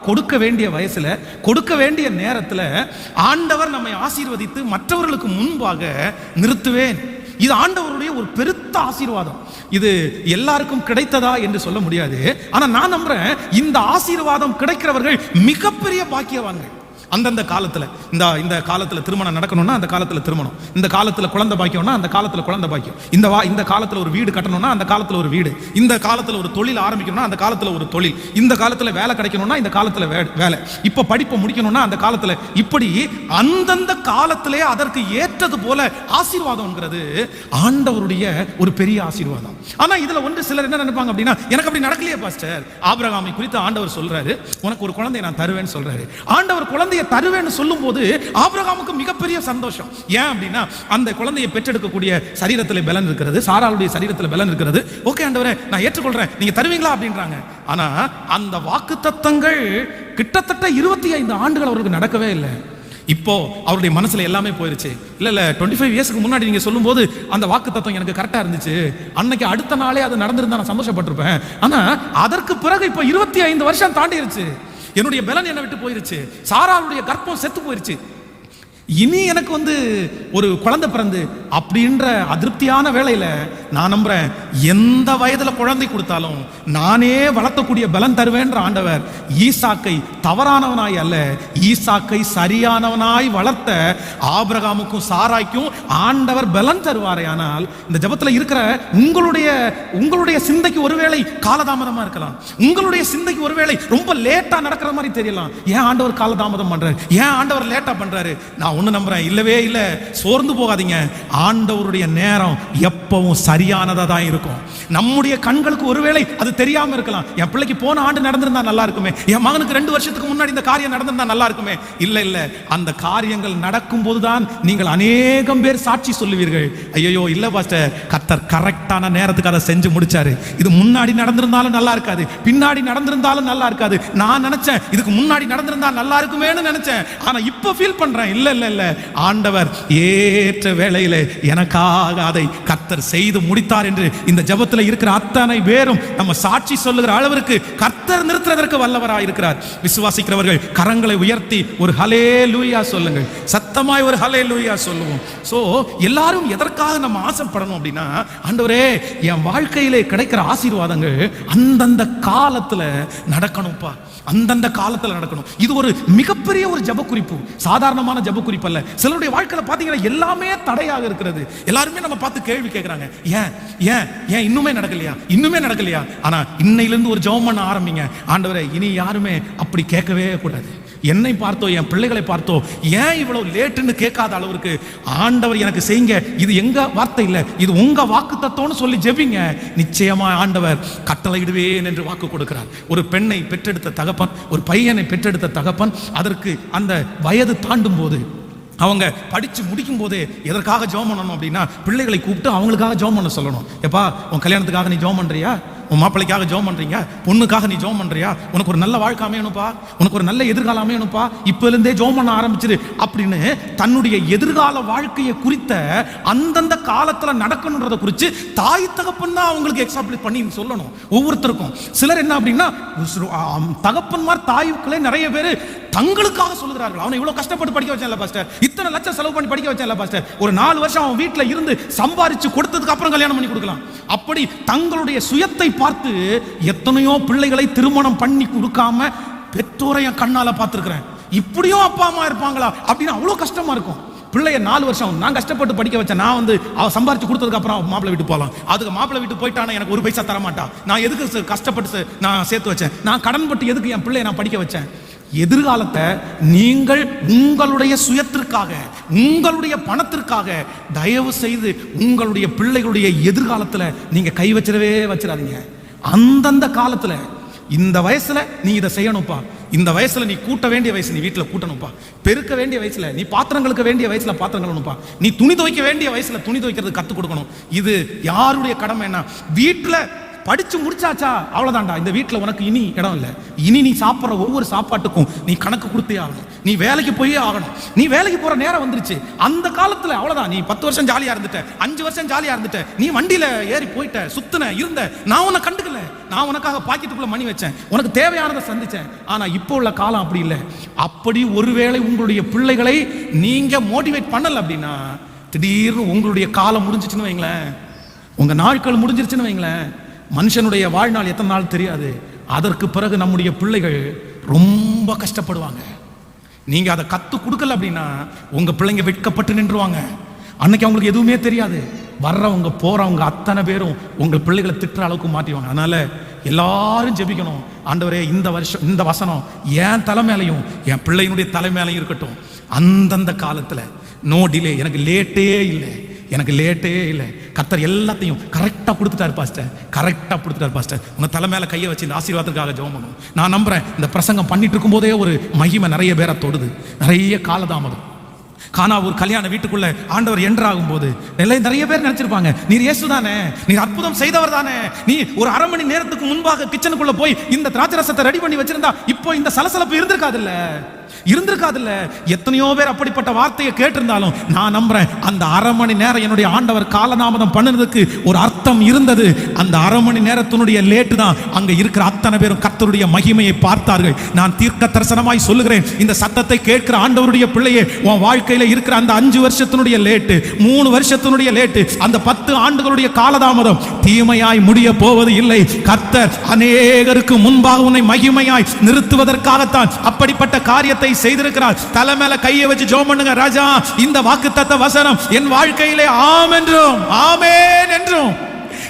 கொடுக்க வேண்டிய வயசுல, கொடுக்க வேண்டிய நேரத்துல ஆண்டவர் நம்மை ஆசீர்வதித்து மற்றவர்களுக்கு முன்பாக நிறுத்துவேன். இது ஆண்டவருடைய ஒரு பெருத்த ஆசீர்வாதம். இது எல்லாருக்கும் கிடைத்ததா என்று சொல்ல முடியாது. ஆனா நான் நம்புறேன், இந்த ஆசீர்வாதம் கிடைக்கிறவர்கள் மிகப்பெரிய பாக்கியவான்கள். அந்தந்த காலத்துல இந்த காலத்துல திருமணம் நடக்கணும்னா அந்த காலத்துல திருமணம், இந்த காலத்துல குழந்தை பாக்கியம்னா அந்த காலத்துல குழந்தை பாக்கியம், இந்த காலத்துல ஒரு வீடு கட்டணும்னா அந்த காலத்துல ஒரு வீடு, இந்த காலத்துல ஒரு தொழில் ஆரம்பிக்கணும்னா அந்த காலத்துல ஒரு தொழில், இந்த காலத்துல வேலை கிடைக்கணும்னா இந்த காலத்துல வேலை, இப்ப படிப்பை முடிக்கணும்னா அந்த காலத்துல, இப்படி அந்தந்த காலத்திலே அதற்கு ஏற்றது போல ஆசீர்வாதம்ங்கிறது ஆண்டவருடைய ஒரு பெரிய ஆசீர்வாதம். ஆனா இதுல ஒன்று சிலர் என்ன நினைப்பாங்க அப்படின்னா, எனக்கு அப்படி நடக்கலையே பாஸ்டர். ஆபிரகாமை குறித்து ஆண்டவர் சொல்றாரு, உனக்கு ஒரு குழந்தையை நான் தருவேன்னு சொல்றாரு. ஆண்டவர் குழந்தை தருவேன்னு சொல்லும் போது ஆபிரகாமுக்கு மிகப்பெரிய சந்தோஷம். ஏன் அப்படின்னா, அந்த குழந்தையை பெற்றெடுக்கக்கூடிய சரீரத்தில் பலன் இருக்கிறது, சாராளுடைய சரீரத்தில் பலன் இருக்கிறது. ஓகே ஆண்டவரே, நான் ஏற்றுக்கொள்றேன், நீங்க தருவீங்களா அப்படின்றாங்க. ஆனா அந்த வாக்குத்தத்தங்கள் கிட்டத்தட்ட 25 ஆண்டுகள் அவருக்கு நடக்கவே இல்லை. இப்போ அவருடைய மனசுல எல்லாமே போயிருச்சு. இல்ல 25 இயர்ஸ்க்கு முன்னாடி நீங்க சொல்லும் போது அந்த வாக்குத்தத்தம் எனக்கு கரெக்டா இருந்துச்சு, அன்னைக்கு அடுத்த நாளே அது நடந்திருந்தா நான் சந்தோஷப்பட்டிருப்பேன். ஆனா அதற்கு பிறகு இப்போ 25 வருஷம் தாண்டிருச்சு, என்னுடைய பலன் என்னை விட்டு போயிருச்சு, சாராளுடைய கர்ப்பம் செத்து போயிருச்சு, இனி எனக்கு ஒரு குழந்தை பிறந்து அப்படின்ற அதிருப்தியான வேளையில நான் நம்புறேன், எந்த வயதுல குழந்தை கொடுத்தாலும் நானே வளர்த்தக்கூடிய பலன் தருவேன்ற ஆண்டவர் ஈசாக்கை தவறானவனாய் அல்ல, ஈசாக்கை சரியானவனாய் வளர்த்த ஆபிரகாமுக்கும் சாராய்க்கும் ஆண்டவர் பலன் தருவாரே. ஆனால் இந்த ஜெபத்துல இருக்கிற உங்களுடைய சிந்தைக்கு ஒருவேளை காலதாமதமா இருக்கலாம், உங்களுடைய சிந்தைக்கு ஒருவேளை ரொம்ப லேட்டா நடக்கிற மாதிரி தெரியலாம். ஏன் ஆண்டவர் காலதாமதம் பண்றாரு, ஏன் ஆண்டவர் லேட்டா பண்றாரு? நான் ஒண்ணு நம்புறேன், இல்லவே இல்லை, சோர்ந்து போகாதீங்க. ஆண்டவருடைய நேரம் எப்பவும் சரியானதா தான் இருக்கும். நம்முடைய கண்களுக்கு ஒருவேளை அது தெரியாம இருக்கலாம். என் பிள்ளைக்கு போன ஆண்டு நடந்திருந்தா நல்லா இருக்குமே, என் மகனுக்கு 2 வருஷத்துக்கு முன்னாடி இந்த காரியம் நடந்திருந்தா நல்லா இருக்குமே. இல்ல, அந்த காரியங்கள் நடக்கும் போதுதான் நீங்கள் அநேகம் பேர் சாட்சி சொல்லுவீர்கள். ஐயோ இல்ல பாஸ்டர், கர்த்தர் கரெக்டான நேரத்துக்கு அதை செஞ்சு முடிச்சாரு. இது முன்னாடி நடந்திருந்தாலும் நல்லா இருக்காது, பின்னாடி நடந்திருந்தாலும் நல்லா இருக்காது. நான் நினைச்சேன் இதுக்கு முன்னாடி நடந்திருந்தா நல்லா இருக்குமேன்னு நினைச்சேன், ஆனா இப்ப ஃபீல் பண்றேன், இல்ல ஆண்டவர் ஏற்ற வேளையிலே எனக்காக அதை கர்த்தர் செய்து முடித்தார் என்று இந்த ஜெபத்தில் இருக்கிற அத்தனை பேரும் நம்ம சாட்சி சொல்லுகிற அளவிற்கு கர்த்தர் நிறுத்துவதற்கு வல்லவராய் இருக்கிறார். விசுவாசிக்கிறவர்கள் கரங்களை உயர்த்தி ஒரு ஹல்லேலூயா சொல்லுங்கள், சத்தமாய் ஒரு ஹல்லேலூயா சொல்லுவோம். சோ எல்லாரும் எதற்காக நம்ம ஆசைப்படணும் அப்படின்னா, ஆண்டவரே என் வாழ்க்கையிலே கிடைக்கிற ஆசீர்வாதங்கள் அந்தந்த காலத்துல நடக்கணும்ப்பா, அந்தந்த காலத்துல நடக்கணும். இது ஒரு மிகப்பெரிய ஒரு ஜெப குறிப்பு, சாதாரணமான ஜெப குறிப்பு அல்ல. சிலருடைய வாழ்க்கையில பாத்தீங்கன்னா எல்லாமே தடையாக இருக்கிறது. எல்லாருமே நம்ம பார்த்து கேள்வி கேட்கறாங்க, ஏன் ஏன் ஏன் இன்னுமே நடக்கலையா? ஆனா இன்னையிலிருந்து ஒரு ஜெபம் பண்ண ஆரம்பிங்க. ஆண்டவரே இனி யாருமே அப்படி கேட்கவே கூடாது. என்னை பார்த்தோ என் பிள்ளைகளை பார்த்தோ ஏன் இவ்வளவு லேட்டுன்னு கேட்காத அளவுக்கு ஆண்டவர் எனக்கு செய்யுங்க, இது எங்க வார்த்தை இல்லை, இது உங்க வாக்குத்தத்தம்னு சொல்லி ஜெபிங்க. நிச்சயமா ஆண்டவர் கட்டளையிடுவேன் என்று வாக்கு கொடுக்கிறார். ஒரு பெண்ணை பெற்றெடுத்த தகப்பன், ஒரு பையனை பெற்றெடுத்த தகப்பன், அதற்கு அந்த வயது தாண்டும் போது அவங்க படிச்சு முடிக்கும் போதே எதற்காக ஜெபம் பண்ணணும் அப்படின்னா, பிள்ளைகளை கூப்பிட்டு அவங்களுக்காக ஜெபம் பண்ண சொல்லணும். எப்பா உன் கல்யாணத்துக்காக நீ ஜெபம் பண்றியா, உன் மாப்பிள்ளைக்காக ஜெபம் பண்றீங்க, பொண்ணுக்காக நீ ஜெபம் பண்றியா, உனக்கு ஒரு நல்ல வாழ்க்கை அமையணும்பா, உனக்கு ஒரு நல்ல எதிர்காலம் அமையணும்பா, இப்ப இருந்தே ஜெபம் பண்ண ஆரம்பிச்சிரு அப்படின்னு தன்னுடைய எதிர்கால வாழ்க்கையை குறித்த அந்தந்த காலத்துல நடக்கணுன்றதை குறித்து தாய் தகப்பன் தான் அவங்களுக்கு எக்ஸாம்பிள் பண்ணி சொல்லணும் ஒவ்வொருத்தருக்கும். சிலர் என்ன அப்படின்னா, தகப்பன்மார் தாய்களே நிறைய பேர் தங்களுக்காக சொல்லுகிறார்கள். அவனை இவ்வளவு கஷ்டப்பட்டு படிக்க வச்சேன்ல பாஸ்டர், இத்தனை லட்சம் செலவு பண்ணி படிக்க வச்சேன்ல பாஸ்டர், ஒரு 4 வருஷம் அவன் வீட்டுல இருந்து சம்பாரிச்சு கொடுத்ததுக்கு அப்புறம் கல்யாணம் பண்ணி கொடுக்கலாம். அப்படி தங்களுடைய சுயத்தை பார்த்து எத்தனையோ பிள்ளைகளை திருமணம் பண்ணி கொடுக்காம பெற்றோரை என் கண்ணால பார்த்திருக்கிறேன். இப்படியும் அப்பா அம்மா இருப்பாங்களா அப்படின்னு அவ்வளவு கஷ்டமா இருக்கும். பிள்ளைய 4 வருஷம் நான் கஷ்டப்பட்டு படிக்க வச்சேன், நான் அவ சம்பாரிச்சு கொடுத்ததுக்கு அப்புறம் மாப்பிள்ளை விட்டு போகலாம், அதுக்கு மாப்பிள்ளை விட்டு போயிட்டானா எனக்கு 1 பைசா தர மாட்டா, நான் எதுக்கு கஷ்டப்பட்டு நான் சேர்த்து வச்சேன், நான் கடன் பட்டு எதுக்கு என் பிள்ளைய நான் படிக்க வச்சேன். எதிர்காலத்தை நீங்கள் உங்களுடைய சுயத்திற்காக, உங்களுடைய பணத்திற்காக தயவு செய்து உங்களுடைய பிள்ளைகளுடைய எதிர்காலத்துல நீங்க கை வச்சிடாதீங்க. அந்தந்த காலத்துல இந்த வயசுல நீ இதை செய்யணும்ப்பா, இந்த வயசுல நீ கூட்ட வேண்டிய வயசு நீ வீட்டுல கூட்டணும்ப்பா, பெருக்க வேண்டிய வயசுல நீ பாத்திரங்களுக்கு வேண்டிய வயசுல பாத்திரம் கழுவணும்ப்பா, நீ துணி துவைக்க வேண்டிய வயசுல துணி துவைக்கிறது கத்துக் கொடுக்கணும். இது யாருடைய கடமை? என்ன வீட்டுல படிச்சு முடிச்சாச்சா அவ்வளவுதான்டா, இந்த வீட்டுல உனக்கு இனி இடம் இல்லை, இனி நீ சாப்பிட்ற ஒவ்வொரு சாப்பாட்டுக்கும் நீ கணக்கு கொடுத்தே ஆகணும். நீ வேலைக்கு போயே ஆகணும். நீ வேலைக்கு போற நேரம் வந்துருச்சு. அந்த காலத்துல அவ்வளவுதான், நீ 10 வருஷம் ஜாலியா இருந்துட்ட, 5 வருஷம் ஜாலியா இருந்துட்ட, நீ வண்டியில ஏறி போயிட்ட, சுத்துன, இருந்த, நான் உன்னை கண்டுக்கல, நான் உனக்காக பாக்கெட்டுக்குள்ள மணி வச்சேன், உனக்கு தேவையானதை சந்திச்சேன். ஆனா இப்போ உள்ள காலம் அப்படி இல்லை. அப்படி ஒருவேளை உங்களுடைய பிள்ளைகளை நீங்க மோட்டிவேட் பண்ணல அப்படின்னா, திடீர்னு உங்களுடைய காலம் முடிஞ்சிச்சுன்னு வைங்களேன், உங்க நாட்கள் முடிஞ்சிருச்சுன்னு வைங்களேன், மனுஷனுடைய வாழ்நாள் எத்தனை நாள் தெரியாது. அதற்கு பிறகு நம்முடைய பிள்ளைகள் ரொம்ப கஷ்டப்படுவாங்க. நீங்க அதை கத்து கொடுக்கல அப்படின்னா உங்க பிள்ளைங்க வெட்கப்பட்டு நின்றுவாங்க. அன்னைக்கு அவங்களுக்கு எதுவுமே தெரியாது. வர்றவங்க போறவங்க அத்தனை பேரும் உங்க பிள்ளைகளை திட்டுற அளவுக்கு மாட்டிவாங்க. அதனால எல்லாரும் ஜெபிக்கணும், ஆண்டவரே இந்த வருஷம் இந்த வசனம் என் தலைமையிலையும் என் பிள்ளையினுடைய தலைமையிலையும் இருக்கட்டும். அந்தந்த காலத்துல நோ டிலே, எனக்கு லேட்டே இல்லை, எனக்கு லேட்டே இல்லை. கர்த்தர் எல்லாத்தையும் கரெக்டாக கொடுத்துட்டாரு பாஸ்டர், கரெக்டாக கொடுத்துட்டாரு பாஸ்டர். உங்க தலை மேலே கையை வச்சு இந்த ஆசீர்வாதத்துக்காக ஜெபம் பண்ணும். நான் நம்புறேன் இந்த பிரசங்கம் பண்ணிட்டு இருக்கும் போதே ஒரு மகிமை நிறைய பேரை தொடுது. நிறைய காலதாமதம். கானா ஒரு கல்யாண வீட்டுக்குள்ள ஆண்டவர் என்ட்ராகும் போது நிறைய பேர் நினைச்சிருப்பாங்க, நீர் இயேசு தானே, நீர் அற்புதம் செய்தவர் தானே, நீ ஒரு அரை மணி நேரத்துக்கு முன்பாக கிச்சனுக்குள்ள போய் இந்த திராட்சை ரசத்தை ரெடி பண்ணி வச்சிருந்தா இப்போ இந்த சலசலப்பு இருந்திருக்காதுல்ல. எத்தனையோ பேர் அப்படிப்பட்ட வார்த்தையை கேட்டிருந்தாலும் நான் நம்புறேன் அந்த அரை மணி நேரம் என்னுடைய ஆண்டவர் காலதாமதம் பண்ணதுக்கு ஒரு அர்த்தம் இருந்தது. அந்த அரை மணி நேரத்தினுடைய லேட்டு தான் அங்க இருக்கிற அத்தனை பேரும் கர்த்தருடைய மகிமையை பார்த்தார்கள். நான் தீர்க்க தரிசனமாய் சொல்லுகிறேன், இந்த சத்தத்தை கேட்கிற ஆண்டவருடைய பிள்ளையே, உன் வாழ்க்கையில இருக்கிற அந்த 5 வருஷத்தினுடைய லேட்டு, 3 வருஷத்தினுடைய லேட்டு, அந்த 10 ஆண்டுகளுடைய காலதாமதம் தீமையாய் முடிய போவது இல்லை. கர்த்தர் அநேகருக்கு முன்பாக உன்னை மகிமையாய் நிறுத்துவதற்காகத்தான் அப்படிப்பட்ட காரியத்தை செய்திருக்கிறார். தலை மேல கையை வச்சு ஜெபம் பண்ணுங்க. ராஜா, இந்த வாக்குத்தத்த வசனம் என் வாழ்க்கையிலே ஆம் என்றும் ஆமென் என்றும்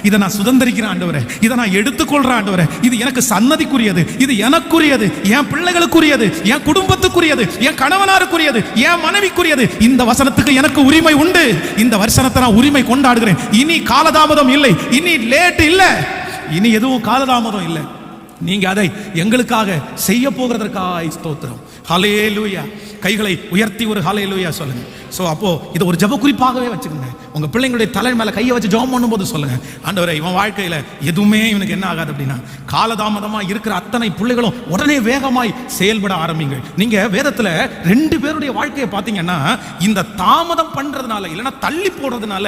இதை நான் சுதந்திரிக்கிறேன் ஆண்டவரே, இதை நான் எடுத்துக்கொள்றேன் ஆண்டவரே, இது எனக்கு சன்னதிக்குரியது, இது எனக்குரியது, என் பிள்ளைகளுக்குரியது, என் குடும்பத்துக்குரியது, என் கணவனாருக்குரியது, என் மனைவிக்குரியது. இந்த வசனத்துக்கு எனக்கு உரிமை உண்டு. இந்த வசனத்தை நான் உரிமை கொண்டாடுகிறேன். இனி காலதாமதம் இல்லை, இனி லேட் இல்லை, இனி எதுவும் காலதாமதம் இல்லை. நீங்க அதை எங்களுக்காக செய்ய போகிறதற்காக ஸ்தோத்திரம். ஹல்லேலூயா. கைகளை உயர்த்தி ஒரு ஹல்லேலூயா சொல்லுங்க. ஸோ அப்போ இதை ஒரு ஜெப குறிப்பாகவே வச்சுக்கோங்க. உங்க பிள்ளைங்களுடைய தலை மேல கையை வச்சு ஜெபம் பண்ணும்போது சொல்லுங்க, ஆண்டவரே இவன் வாழ்க்கையில எதுவுமே இவனுக்கு என்ன ஆகாது அப்படின்னா, காலதாமதமா இருக்கிற அத்தனை பிள்ளைகளும் உடனே வேகமாய் செயல்பட ஆரம்பிங்க. நீங்க வேதத்துல 2 பேருடைய வாழ்க்கையை பார்த்தீங்கன்னா, இந்த தாமதம் பண்றதுனால இல்லைன்னா தள்ளி போடுறதுனால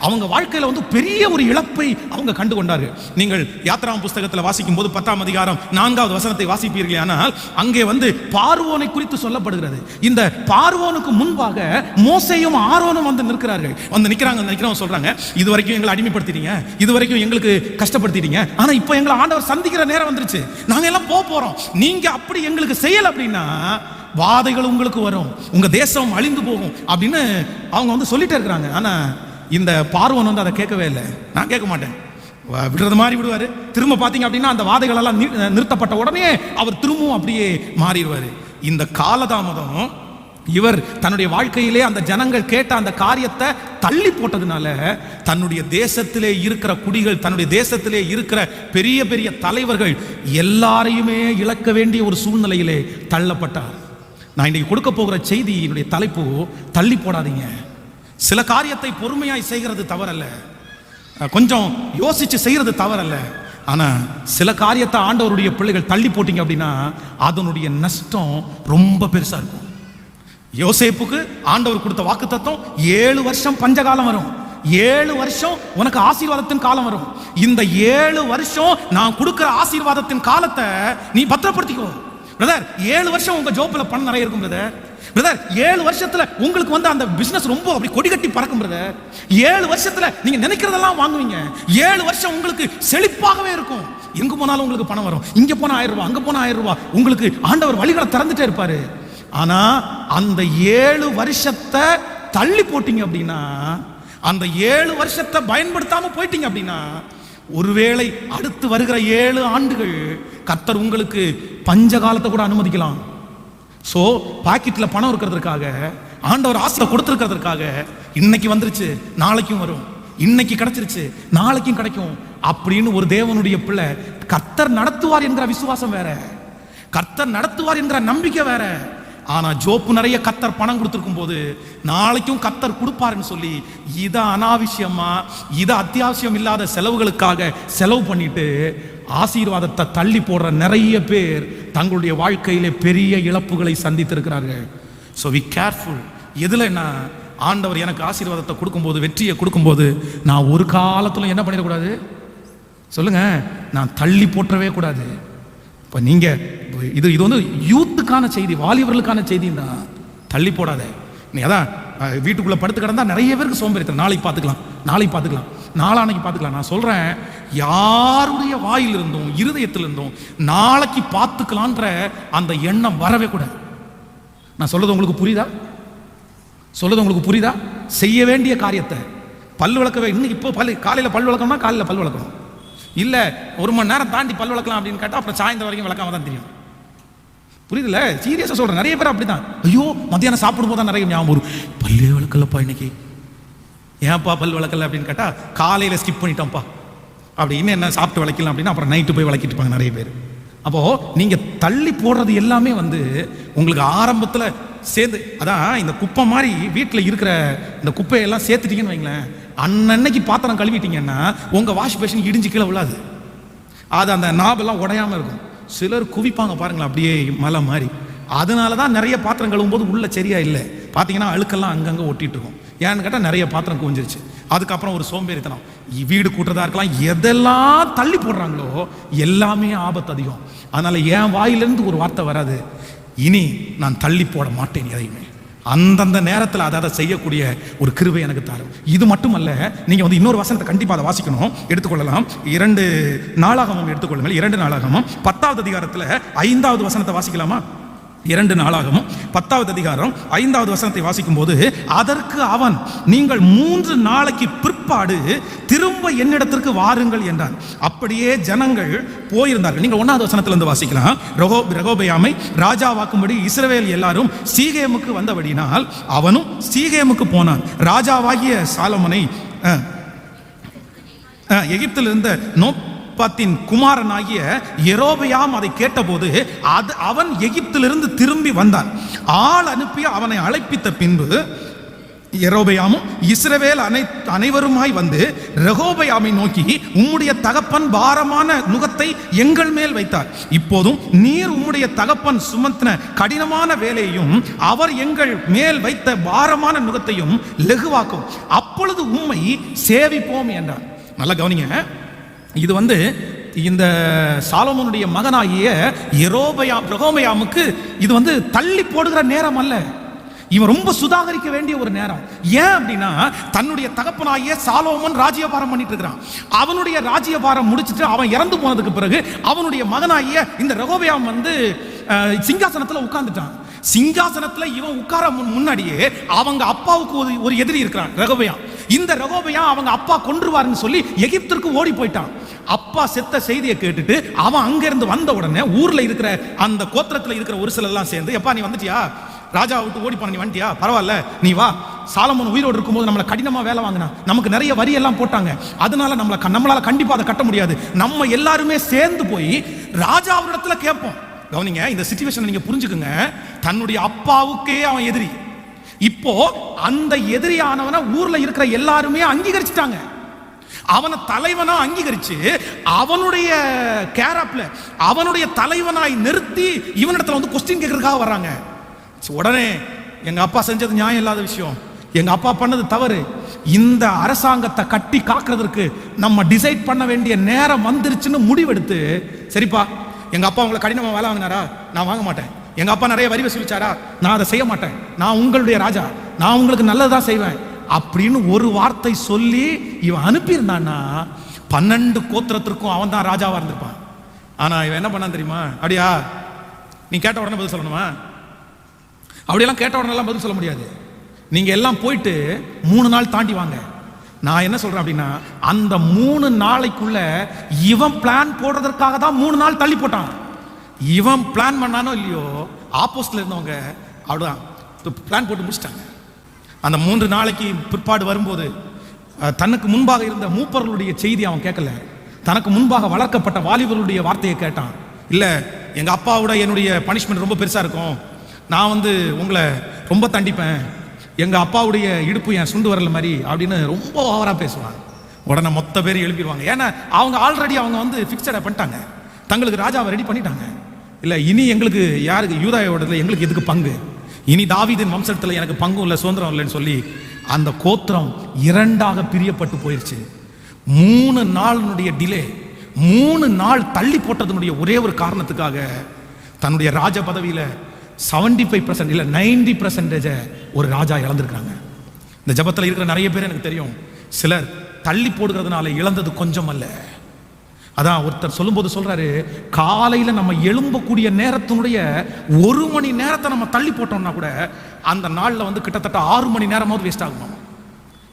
அவங்க வாழ்க்கையில வந்து பெரிய ஒரு இழப்பை அவங்க கண்டு கொண்டார்கள். நீங்கள் யாத்ராம் புஸ்தகத்தில் வாசிக்கும் போது 10ஆம் அதிகாரம் 4வது வசனத்தை வாசிப்பீர்கள். ஆனால் அங்கே வந்து பார்வோனை குறித்து சொல்லப்படுகிறது. இந்த பார்வோனுக்கு முன்பாக மோசேயும் ஆரோனும் வந்து நிற்கிறார்கள். வந்து நிக்கிறவங்க சொல்றாங்க, இது வரைக்கும் எங்களை அடிமைப்படுத்திட்டீங்க, இது வரைக்கும் எங்களுக்கு கஷ்டப்படுத்திட்டீங்க, ஆனா இப்போ எங்களை ஆண்டவர் சந்திக்கிற நேரம் வந்துருச்சு, நாங்க எல்லாம் போறோம், நீங்க அப்படி எங்களுக்கு செய்யல அப்படின்னா வாதைகள் உங்களுக்கு வரும், உங்க தேசம் அழிந்து போகும் அப்படின்னு அவங்க வந்து சொல்லிட்டே இருக்கிறாங்க. ஆனா இந்த பார்வோன் வந்து அதை கேட்கவே இல்லை. நான் கேட்க மாட்டேன், விடுறது மாதிரி விடுவாரு. திரும்ப பாத்தீங்க அப்படின்னா அந்த வாதைகள் எல்லாம் நிறுத்தப்பட்ட உடனே அவர் திரும்பவும் அப்படியே மாறிடுவாரு. இந்த காலதாமதம் இவர் தன்னுடைய வாழ்க்கையிலே அந்த ஜனங்கள் கேட்ட அந்த காரியத்தை தள்ளி போட்டதுனால தன்னுடைய தேசத்திலே இருக்கிற குடிகள், தன்னுடைய தேசத்திலே இருக்கிற பெரிய பெரிய தலைவர்கள் எல்லாரையுமே இழக்க வேண்டிய ஒரு சூழ்நிலையிலே தள்ளப்பட்டார். நான் இன்னைக்கு கொடுக்க போகிற செய்தியினுடைய தலைப்பு, தள்ளி போடாதீங்க. சில காரியத்தை பொறுமையாய் செய்கிறது தவறல்ல, கொஞ்சம் யோசிச்சு செய்யறது தவறல்ல. ஆனா சில காரியத்தை ஆண்டவருடைய பிள்ளைகள் தள்ளி போட்டீங்க அப்படின்னா அதனுடைய நஷ்டம் ரொம்ப பெருசா இருக்கும். யோசேப்புக்கு ஆண்டவர் கொடுத்த வாக்குத்தத்தம் 7 வருஷம் பஞ்சகாலம் வரும், 7 வருஷம் உனக்கு ஆசீர்வாதத்தின் காலம் வரும். இந்த 7 வருஷம் நான் கொடுக்கிற ஆசீர்வாதத்தின் காலத்தை நீ பத்திரப்படுத்திக்கோ பிரதர். 7 வருஷம் உங்க ஜோப்ல பணம் நிறைய இருக்கும் பிரதர். 7 வருஷத்துல உங்களுக்கு வந்து அந்த பிசினஸ் ரொம்ப அப்படி கொடி கட்டி பறக்கும் பிரதர். 7 வருஷத்துல நீங்க நினைக்கிறதெல்லாம் வாங்குவீங்க. 7 வருஷம் உங்களுக்கு செழிப்பாகவே இருக்கும். எங்க போனாலும் உங்களுக்கு பணம் வரும். இங்க போனா 1000 ரூபாய், அங்க போனா 1000 ரூபாய், உங்களுக்கு ஆண்டவர் வழிகளை திறந்துட்டே இருப்பாரு. ஆனா அந்த 7 வருஷத்தை தள்ளி போட்டீங்க அப்படின்னா, அந்த 7 வருஷத்தை பயன்படுத்தாம போயிட்டீங்க அப்படின்னா, ஒருவேளை அடுத்து வருகிற 7 ஆண்டுகள் கர்த்தர் உங்களுக்கு பஞ்ச காலத்தை கூட அனுமதிக்கலாம். சோ பாக்கெட்ல பணம் இருக்கிறதுக்காக, ஆண்டவர் ஆசை கொடுத்திருக்கிறதுக்காக, இன்னைக்கு வந்துருச்சு நாளைக்கும் வரும், இன்னைக்கு கிடைச்சிருச்சு நாளைக்கும் கிடைக்கும் அப்படின்னு ஒரு தேவனுடைய பிள்ளை கர்த்தர் நடத்துவார் என்கிற விசுவாசம் வேற, கர்த்தர் நடத்துவார் என்கிற நம்பிக்கை வேற. ஆனா ஜோப்பு நிறைய கர்த்தர் பணம் கொடுத்திருக்கும் போது நாளைக்கும் கர்த்தர் கொடுப்பாருன்னு சொல்லி இதை அனாவசியமா, இதை அத்தியாவசியம் இல்லாத செலவுகளுக்காக செலவு பண்ணிட்டு ஆசீர்வாதத்தை தள்ளி போடுற நிறைய பேர் தங்களுடைய வாழ்க்கையிலே பெரிய இழப்புகளை சந்தித்திருக்கிறார்கள். So we careful. எதில் நான் ஆண்டவர் எனக்கு ஆசீர்வாதத்தை கொடுக்கும்போது, வெற்றியை கொடுக்கும்போது, நான் ஒரு காலத்தில் என்ன பண்ணிடக்கூடாது சொல்லுங்க, நான் தள்ளி போட்டவே கூடாது. இப்போ நீங்கள் இது வந்து யூத்துக்கான செய்தி, வாலிபர்களுக்கான செய்தி தான். தள்ளி போடாத. நீ அதான் வீட்டுக்குள்ளே படுத்து கிடந்தா நிறைய பேருக்கு சோம்பேறித்தனம். நாளைக்கு பார்த்துக்கலாம், நாளானைக்கு பார்த்துக்கலாம். நான் சொல்கிறேன், யாருடைய வாயிலிருந்தும் இருதயத்திலிருந்தும் நாளைக்கு பார்த்துக்கலான்ற அந்த எண்ணம் வரவே கூடாது. நான் சொல்றது உங்களுக்கு புரியுதா? செய்ய வேண்டிய காரியத்தை பல் விளக்கவே, இன்னைக்கு இப்போ காலையில் பல் விளக்கணும்னா காலையில் பல் விளக்கணும். இல்லை 1 மணி நேரம் தாண்டி பல் விளக்கலாம் அப்படின்னு கேட்டால் அப்புறம் சாயந்தரம் வரைக்கும் விளக்காம தான் தெரியும். புரியுதுல்ல? சீரியஸாக சொல்கிறேன். நிறைய பேர் அப்படி தான். ஐயோ மத்தியானம் சாப்பிடும் போது தான் நிறைய ஞாபகம் வரும், பல்லே விளக்கலப்பா இன்னைக்கு, ஏன்ப்பா பல் விளக்கல அப்படின்னு கேட்டால் காலையில் ஸ்கிப் பண்ணிட்டோம்ப்பா அப்படி, இன்னும் என்ன சாப்பிட்டு விளக்கலாம் அப்படின்னா அப்புறம் நைட்டு போய் விளக்கிட்டு இருப்பாங்க நிறைய பேர். அப்போது நீங்கள் தள்ளி போடுறது எல்லாமே வந்து உங்களுக்கு ஆரம்பத்தில் சேர்ந்து, அதான் இந்த குப்பை மாதிரி வீட்டில் இருக்கிற இந்த குப்பையெல்லாம் சேர்த்துட்டீங்கன்னு வைங்களேன், அன்னன்னைக்கு பாத்திரம் கழுவிட்டீங்கன்னா உங்கள் வாஷ் பேஷன் இடிஞ்சு கீழே விழாது. அது அந்த நாபெல்லாம் உடையாமல் இருக்கும். சிலர் குவிப்பாங்க பாருங்களேன் அப்படியே மலை மாதிரி. அதனால தான் நிறைய பாத்திரம் கழுவும் போது உள்ள சரியா இல்லை, பார்த்தீங்கன்னா அழுக்கெல்லாம் அங்கங்கே ஒட்டிட்டு இருக்கும். ஏன்னு கேட்டால் நிறைய பாத்திரம் குவிஞ்சிருச்சு. அதுக்கப்புறம் ஒரு சோம்பேறித்தனம், வீடு கூட்டுறதா இருக்கலாம், எதெல்லாம் தள்ளி போடுறாங்களோ எல்லாமே ஆபத்து அதிகம். அதனால என் வாயிலிருந்து ஒரு வார்த்தை வராது, இனி நான் தள்ளி போட மாட்டேன் எதையுமே. அந்தந்த நேரத்தில் அதை செய்யக்கூடிய ஒரு கிருபை எனக்கு தரும். இது மட்டுமல்ல, நீங்கள் வந்து இன்னொரு வசனத்தை கண்டிப்பாக அதை வாசிக்கணும், எடுத்துக்கொள்ளலாம். 2 நாளாகமம் எடுத்துக்கொள்ளுங்கள். 2 நாளாகமம் 10வது அதிகாரத்தில் 5வது வசனத்தை வாசிக்கலாமா? 2 நாளாகமம் 10வது அதிகாரம் 5வது வசனத்தை வாசிக்கும் போது, அதற்கு அவன், நீங்கள் 3 நாளைக்கு பிற்பாடு திரும்ப என்னிடத்திற்கு வாருங்கள் என்றான். அப்படியே ஜனங்கள் போயிருந்தார்கள். நீங்கள் 1வது வசனத்திலிருந்து வாசிக்கலாம். ரெகொபெயாமை ராஜாவாக்கும்படி இஸ்ரவேல் எல்லாரும் சீகேமுக்கு வந்தபடினால் அவனும் சீகேமுக்கு போனான். ராஜாவாகிய சாலமோனை எகிப்தில் இருந்த நோபாத்தின் குமாரனாகிய யெரொபெயாம் அதை கேட்டபோது அவன் எகிப்திலிருந்து திரும்பி வந்தான். ஆள் அனுப்பி அவனை அழைப்பித்த பின்பு யெரொபெயாமும் இஸ்ரவேல் அனைவருமாய் வந்து ரெகொபெயாமை நோக்கி, உம்முடைய தகப்பன் பாரமான நுகத்தை எங்கள் மேல் வைத்தார். இப்போதும் நீர் உம்முடைய தகப்பன் சுமத்தின கடினமான வேலையையும் அவர் எங்கள் மேல் வைத்த பாரமான நுகத்தையும் லெகுவாக்கும், அப்பொழுது உம்மை சேவிப்போம் என்றார். நல்லா கவனிங்க, இது வந்து இந்த சாலமோனுடைய மகனாகிய ரெகொபெயாமுக்கு இது வந்து தள்ளி போடுகிற நேரம் அல்ல, இவன் ரொம்ப சுதாகரிக்க வேண்டிய ஒரு நேரம். ஏன் அப்படின்னா, தன்னுடைய தகப்பனாகிய சாலோமோன் ராஜ்யபாரம் பண்ணிட்டு இருக்கிறான். அவனுடைய ராஜ்யபாரம் முடிச்சுட்டு அவன் இறந்து போனதுக்கு பிறகு அவனுடைய மகனாகிய இந்த ரெகொபெயாம் வந்து சிங்காசனத்துல உட்கார்ந்துட்டான். சிங்காசனத்துல இவன் உட்கார முன்னாடியே அவங்க அப்பாவுக்கு ஒரு எதிரி இருக்கிறான், ரெகொபெயாம். இந்த ரெகொபெயாம் அவங்க அப்பா கொன்றுவாருன்னு சொல்லி எகிப்திற்கு ஓடி போயிட்டான். அப்பா செத்த செய்தியை கேட்டுட்டு அவன் அங்கிருந்து வந்த உடனே ஊர்ல இருக்கிற அந்த கோத்திரத்துல இருக்கிற ஒரு சிலர் எல்லாம் சேர்ந்து, எப்பா நீ வந்துட்டியா, ராஜா விட்டு ஓடி போன, நீ வந்துட்டியா, பரவாயில்ல நீ வா. சாலமோன் உயிரோடு இருக்கும்போது நம்மளை கடினமா வேலை வாங்கினா, நமக்கு நிறைய வரி எல்லாம் போட்டாங்க, அதனால நம்மளால கண்டிப்பா அதை கட்ட முடியாது, நம்ம எல்லாருமே சேர்ந்து போய் ராஜாவிடத்துல கேட்போம். கவனிங்க, இந்த சிச்சுவேஷனை நீங்க புரிஞ்சுக்குங்க. தன்னுடைய அப்பாவுக்கே அவன் எதிரி. இப்போ அந்த எதிரியானவனை ஊர்ல இருக்கிற எல்லாருமே அங்கீகரிச்சுட்டாங்க. அவனை தலைவனா அங்கீகரிச்சு அவனுடைய கேராப்ல அவனுடைய தலைவனாய் நிறுத்தி இவனிடத்துல வந்து கொஸ்டின் கேட்கறதுக்காக வர்றாங்க. உடனே எங்க அப்பா செஞ்சது நியாயம் இல்லாத விஷயம், எங்க அப்பா பண்ணது தவறு, இந்த அரசாங்கத்தை கட்டி காக்கிறதுக்கு நம்ம டிசைட் பண்ண வேண்டிய நேரம் வந்துருச்சுன்னு முடிவெடுத்து, சரிப்பா எங்க அப்பா உங்களை கடினமா வேலை வாங்கினாரா, நான் வாங்க மாட்டேன். எங்க அப்பா நிறைய வரி வசூலிச்சாரா, நான் அதை செய்ய மாட்டேன். நான் உங்களுடைய ராஜா, நான் உங்களுக்கு நல்லதான் செய்வேன் அப்படின்னு ஒரு வார்த்தை சொல்லி இவன் அனுப்பியிருந்தான்னா 12 கோத்திரத்திற்கும் அவன் தான் ராஜாவா இருந்திருப்பான். ஆனா இவன் என்ன பண்ணான் தெரியுமா? அப்படியா, நீ கேட்ட உடனே பதில் சொல்லணுமா? அப்படியெல்லாம் கேட்ட உடனே எல்லாம் பதில் சொல்ல முடியாது. நீங்க எல்லாம் போயிட்டு 3 நாள் தாண்டி வாங்க. நான் என்ன சொல்றேன் அப்படின்னா, அந்த 3 நாளைக்குள்ள இவன் பிளான் போடுறதற்காக தான் 3 நாள் தள்ளி போட்டான். இவன் பிளான் பண்ணானோ இல்லையோ, ஆப்போசிட்ல இருந்தவங்க அப்படிதான் பிளான் போட்டு முடிச்சிட்டாங்க. அந்த 3 நாளைக்கு பிற்பாடு வரும்போது தனக்கு முன்பாக இருந்த மூப்பர்களுடைய செய்தி அவன் கேட்கல, தனக்கு முன்பாக வளர்க்கப்பட்ட வாலிபர்களுடைய வார்த்தையை கேட்டான். இல்லை எங்க அப்பாவோட என்னுடைய பனிஷ்மெண்ட் ரொம்ப பெருசா இருக்கும், நான் வந்து உங்களை ரொம்ப தண்டிப்பேன், எங்க அப்பாவுடைய இடுப்பு என் சுண்டு வரல மாதிரி அப்படின்னு ரொம்ப ஓவரா பேசுவாங்க. உடனே மொத்த பேர் எழுப்பிடுவாங்க. ஏன்னா அவங்க ஆல்ரெடி அவங்க வந்து ஃபிக்ஸடா பண்ணிட்டாங்க, தங்களுக்கு ராஜாவை ரெடி பண்ணிட்டாங்க. இல்லை இனி எங்களுக்கு யாருக்கு யூதாயோட எங்களுக்கு எதுக்கு பங்கு, இனி தாவீதின் வம்சத்தில் எனக்கு பங்கு இல்லை, சுதந்திரம் இல்லைன்னு சொல்லி அந்த கோத்திரம் 2ஆக பிரியப்பட்டு போயிடுச்சு. 3 நாளுடைய டிலே, 3 நாள் தள்ளி போட்டதனுடைய ஒரே ஒரு காரணத்துக்காக தன்னுடைய ராஜ பதவியில 75% இல்ல 90% ஒரு ராஜா இழந்திருக்காங்க. இந்த ஜபத்தில் இருக்கிற நிறைய பேர் எனக்கு தெரியும். சிலர் தள்ளி போடுகிறதுனால இழந்தது கொஞ்சம் அல்ல. அதான் ஒருத்தர் சொல்லும்போது சொல்றாரு, காலையில நம்ம எழும்பக்கூடிய நேரத்தினுடைய 1 மணி நேரத்தை நம்ம தள்ளி போட்டோம்னா கூட அந்த நாள்ல கிட்டத்தட்ட 6 மணி நேரமாவது வேஸ்ட் ஆகும்.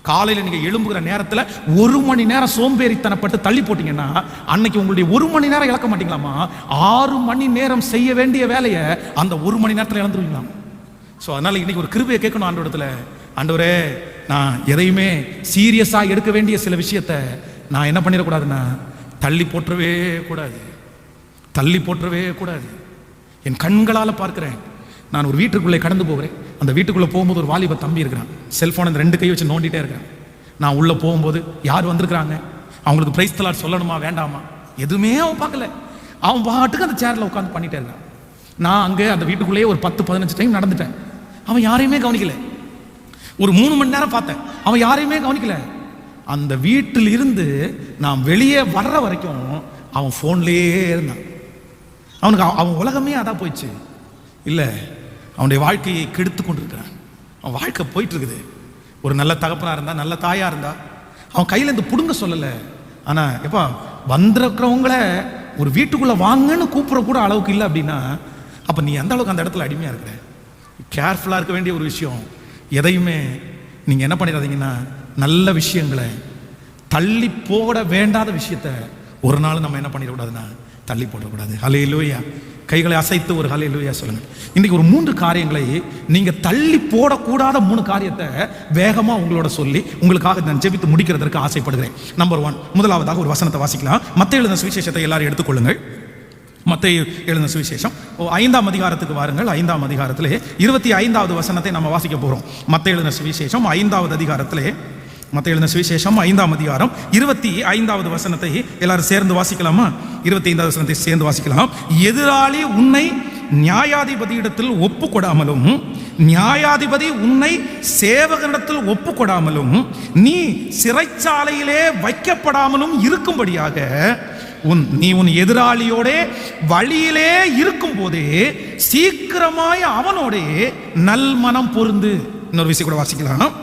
காலையில நீங்க எழும்புகிற நேரத்துல 1 மணி நேரம் சோம்பேறித்தனப்பட்டு தள்ளி போட்டீங்கன்னா அன்னைக்கு உங்களுடைய 1 மணி நேரம் இழக்க மாட்டீங்களாமா, 6 மணி நேரம் செய்ய வேண்டிய வேலையை அந்த 1 மணி நேரத்துல இழந்துருவீங்களாம். ஸோ அதனால இன்னைக்கு ஒரு கிருபையை கேட்கணும் ஆண்டவரிடத்துல. ஆண்டவரே, நான் எதையுமே சீரியஸா எடுக்க வேண்டிய சில விஷயத்தை நான் என்ன பண்ணிடக்கூடாதுன்னா தள்ளி போற்றவே கூடாது, தள்ளி போற்றவே கூடாது. என் கண்களால் பார்க்கிறேன். நான் ஒரு வீட்டுக்குள்ளே கடந்து போகிறேன். அந்த வீட்டுக்குள்ளே போகும்போது ஒரு வாலிப தம்பி இருக்கிறான். செல்ஃபோன் அந்த 2 கை வச்சு நோண்டிட்டே இருக்கிறான். நான் உள்ளே போகும்போது யார் வந்திருக்கிறாங்க, அவங்களுக்கு பிரைஸ் தி லார்ட் சொல்லணுமா வேண்டாமா எதுவுமே அவன் பார்க்கல. அவன் பாட்டுக்கு அந்த சேரில் உட்காந்து பண்ணிட்டே இருக்கான். நான் அங்கே அந்த வீட்டுக்குள்ளேயே ஒரு 10-15 டைம் நடந்துட்டேன். அவன் யாரையுமே கவனிக்கல. ஒரு 3 மணி நேரம் பார்த்தேன், அவன் யாரையுமே கவனிக்கல. அந்த வீட்டில் இருந்து நான் வெளியே வர்ற வரைக்கும் அவன் ஃபோன்லேயே இருந்தான். அவனுக்கு அவன் உலகமே அதான் போயிடுச்சு. இல்லை, அவனுடைய வாழ்க்கையை கெடுத்து கொண்டிருக்கிறான். அவன் வாழ்க்கை போயிட்டு இருக்குது. ஒரு நல்ல தகப்பனா இருந்தா, நல்ல தாயா இருந்தா, அவன் கையில இருந்து புடுங்க சொல்லலை. ஆனா எப்பா வந்திருக்கிறவங்கள ஒரு வீட்டுக்குள்ள வாங்கன்னு கூப்பிட கூட அளவுக்கு இல்லை அப்படின்னா அப்ப நீ எந்த அளவுக்கு அந்த இடத்துல அடிமையா இருக்கிற? கேர்ஃபுல்லா இருக்க வேண்டிய ஒரு விஷயம். எதையுமே நீங்க என்ன பண்ணிடாதீங்கன்னா, நல்ல விஷயங்களை தள்ளி போட வேண்டாத விஷயத்த ஒரு நாள் நம்ம என்ன பண்ணிடக்கூடாதுன்னா தள்ளி போடக்கூடாது. ஹல்லேலூயா. கைகளை அசைத்து ஒரு ஹல்லேலூயா சொல்லுங்க. இன்னைக்கு ஒரு 3 காரியங்களை நீங்க தள்ளி போடக்கூடாத 3 காரியத்தை வேகமா உங்களோட சொல்லி உங்களுக்காக நான் ஜெபித்து முடிக்கிறதற்கு ஆசைப்படுகிறேன். நம்பர் 1, முதலாவதாக ஒரு வசனத்தை வாசிக்கலாம். மத்தேயு எழுதின சுவிசேஷத்தை எல்லாரும் எடுத்துக்கொள்ளுங்கள். மத்தேயு எழுதின சுவிசேஷம் 5ஆம் அதிகாரத்துக்கு வாருங்கள். 5ஆம் அதிகாரத்திலே 25வது வசனத்தை நம்ம வாசிக்க போறோம். மத்தேயு எழுதின சுவிசேஷம் 5வது அதிகாரத்திலே, மத்தேயு எழுதின சுவிசேஷம் 5ஆம் அதிகாரம் 25வது வசனத்தை எல்லாரும் சேர்ந்து வாசிக்கலாமா? 25வது வசனத்தை சேர்ந்து வாசிக்கலாம். எதிராளி உன்னை நியாயாதிபதியிடத்தில் ஒப்பு கொடாமலும், நியாயாதிபதி உன்னை சேவகனிடத்தில் ஒப்பு கொடாமலும், நீ சிறைச்சாலையிலே வைக்கப்படாமலும் இருக்கும்படியாக நீ உன் எதிராளியோட வழியிலே இருக்கும் போதே சீக்கிரமாய் அவனோட நல் மனம் பொருந்து. இன்னொரு விஷயம் கூட வாசிக்கலாம்,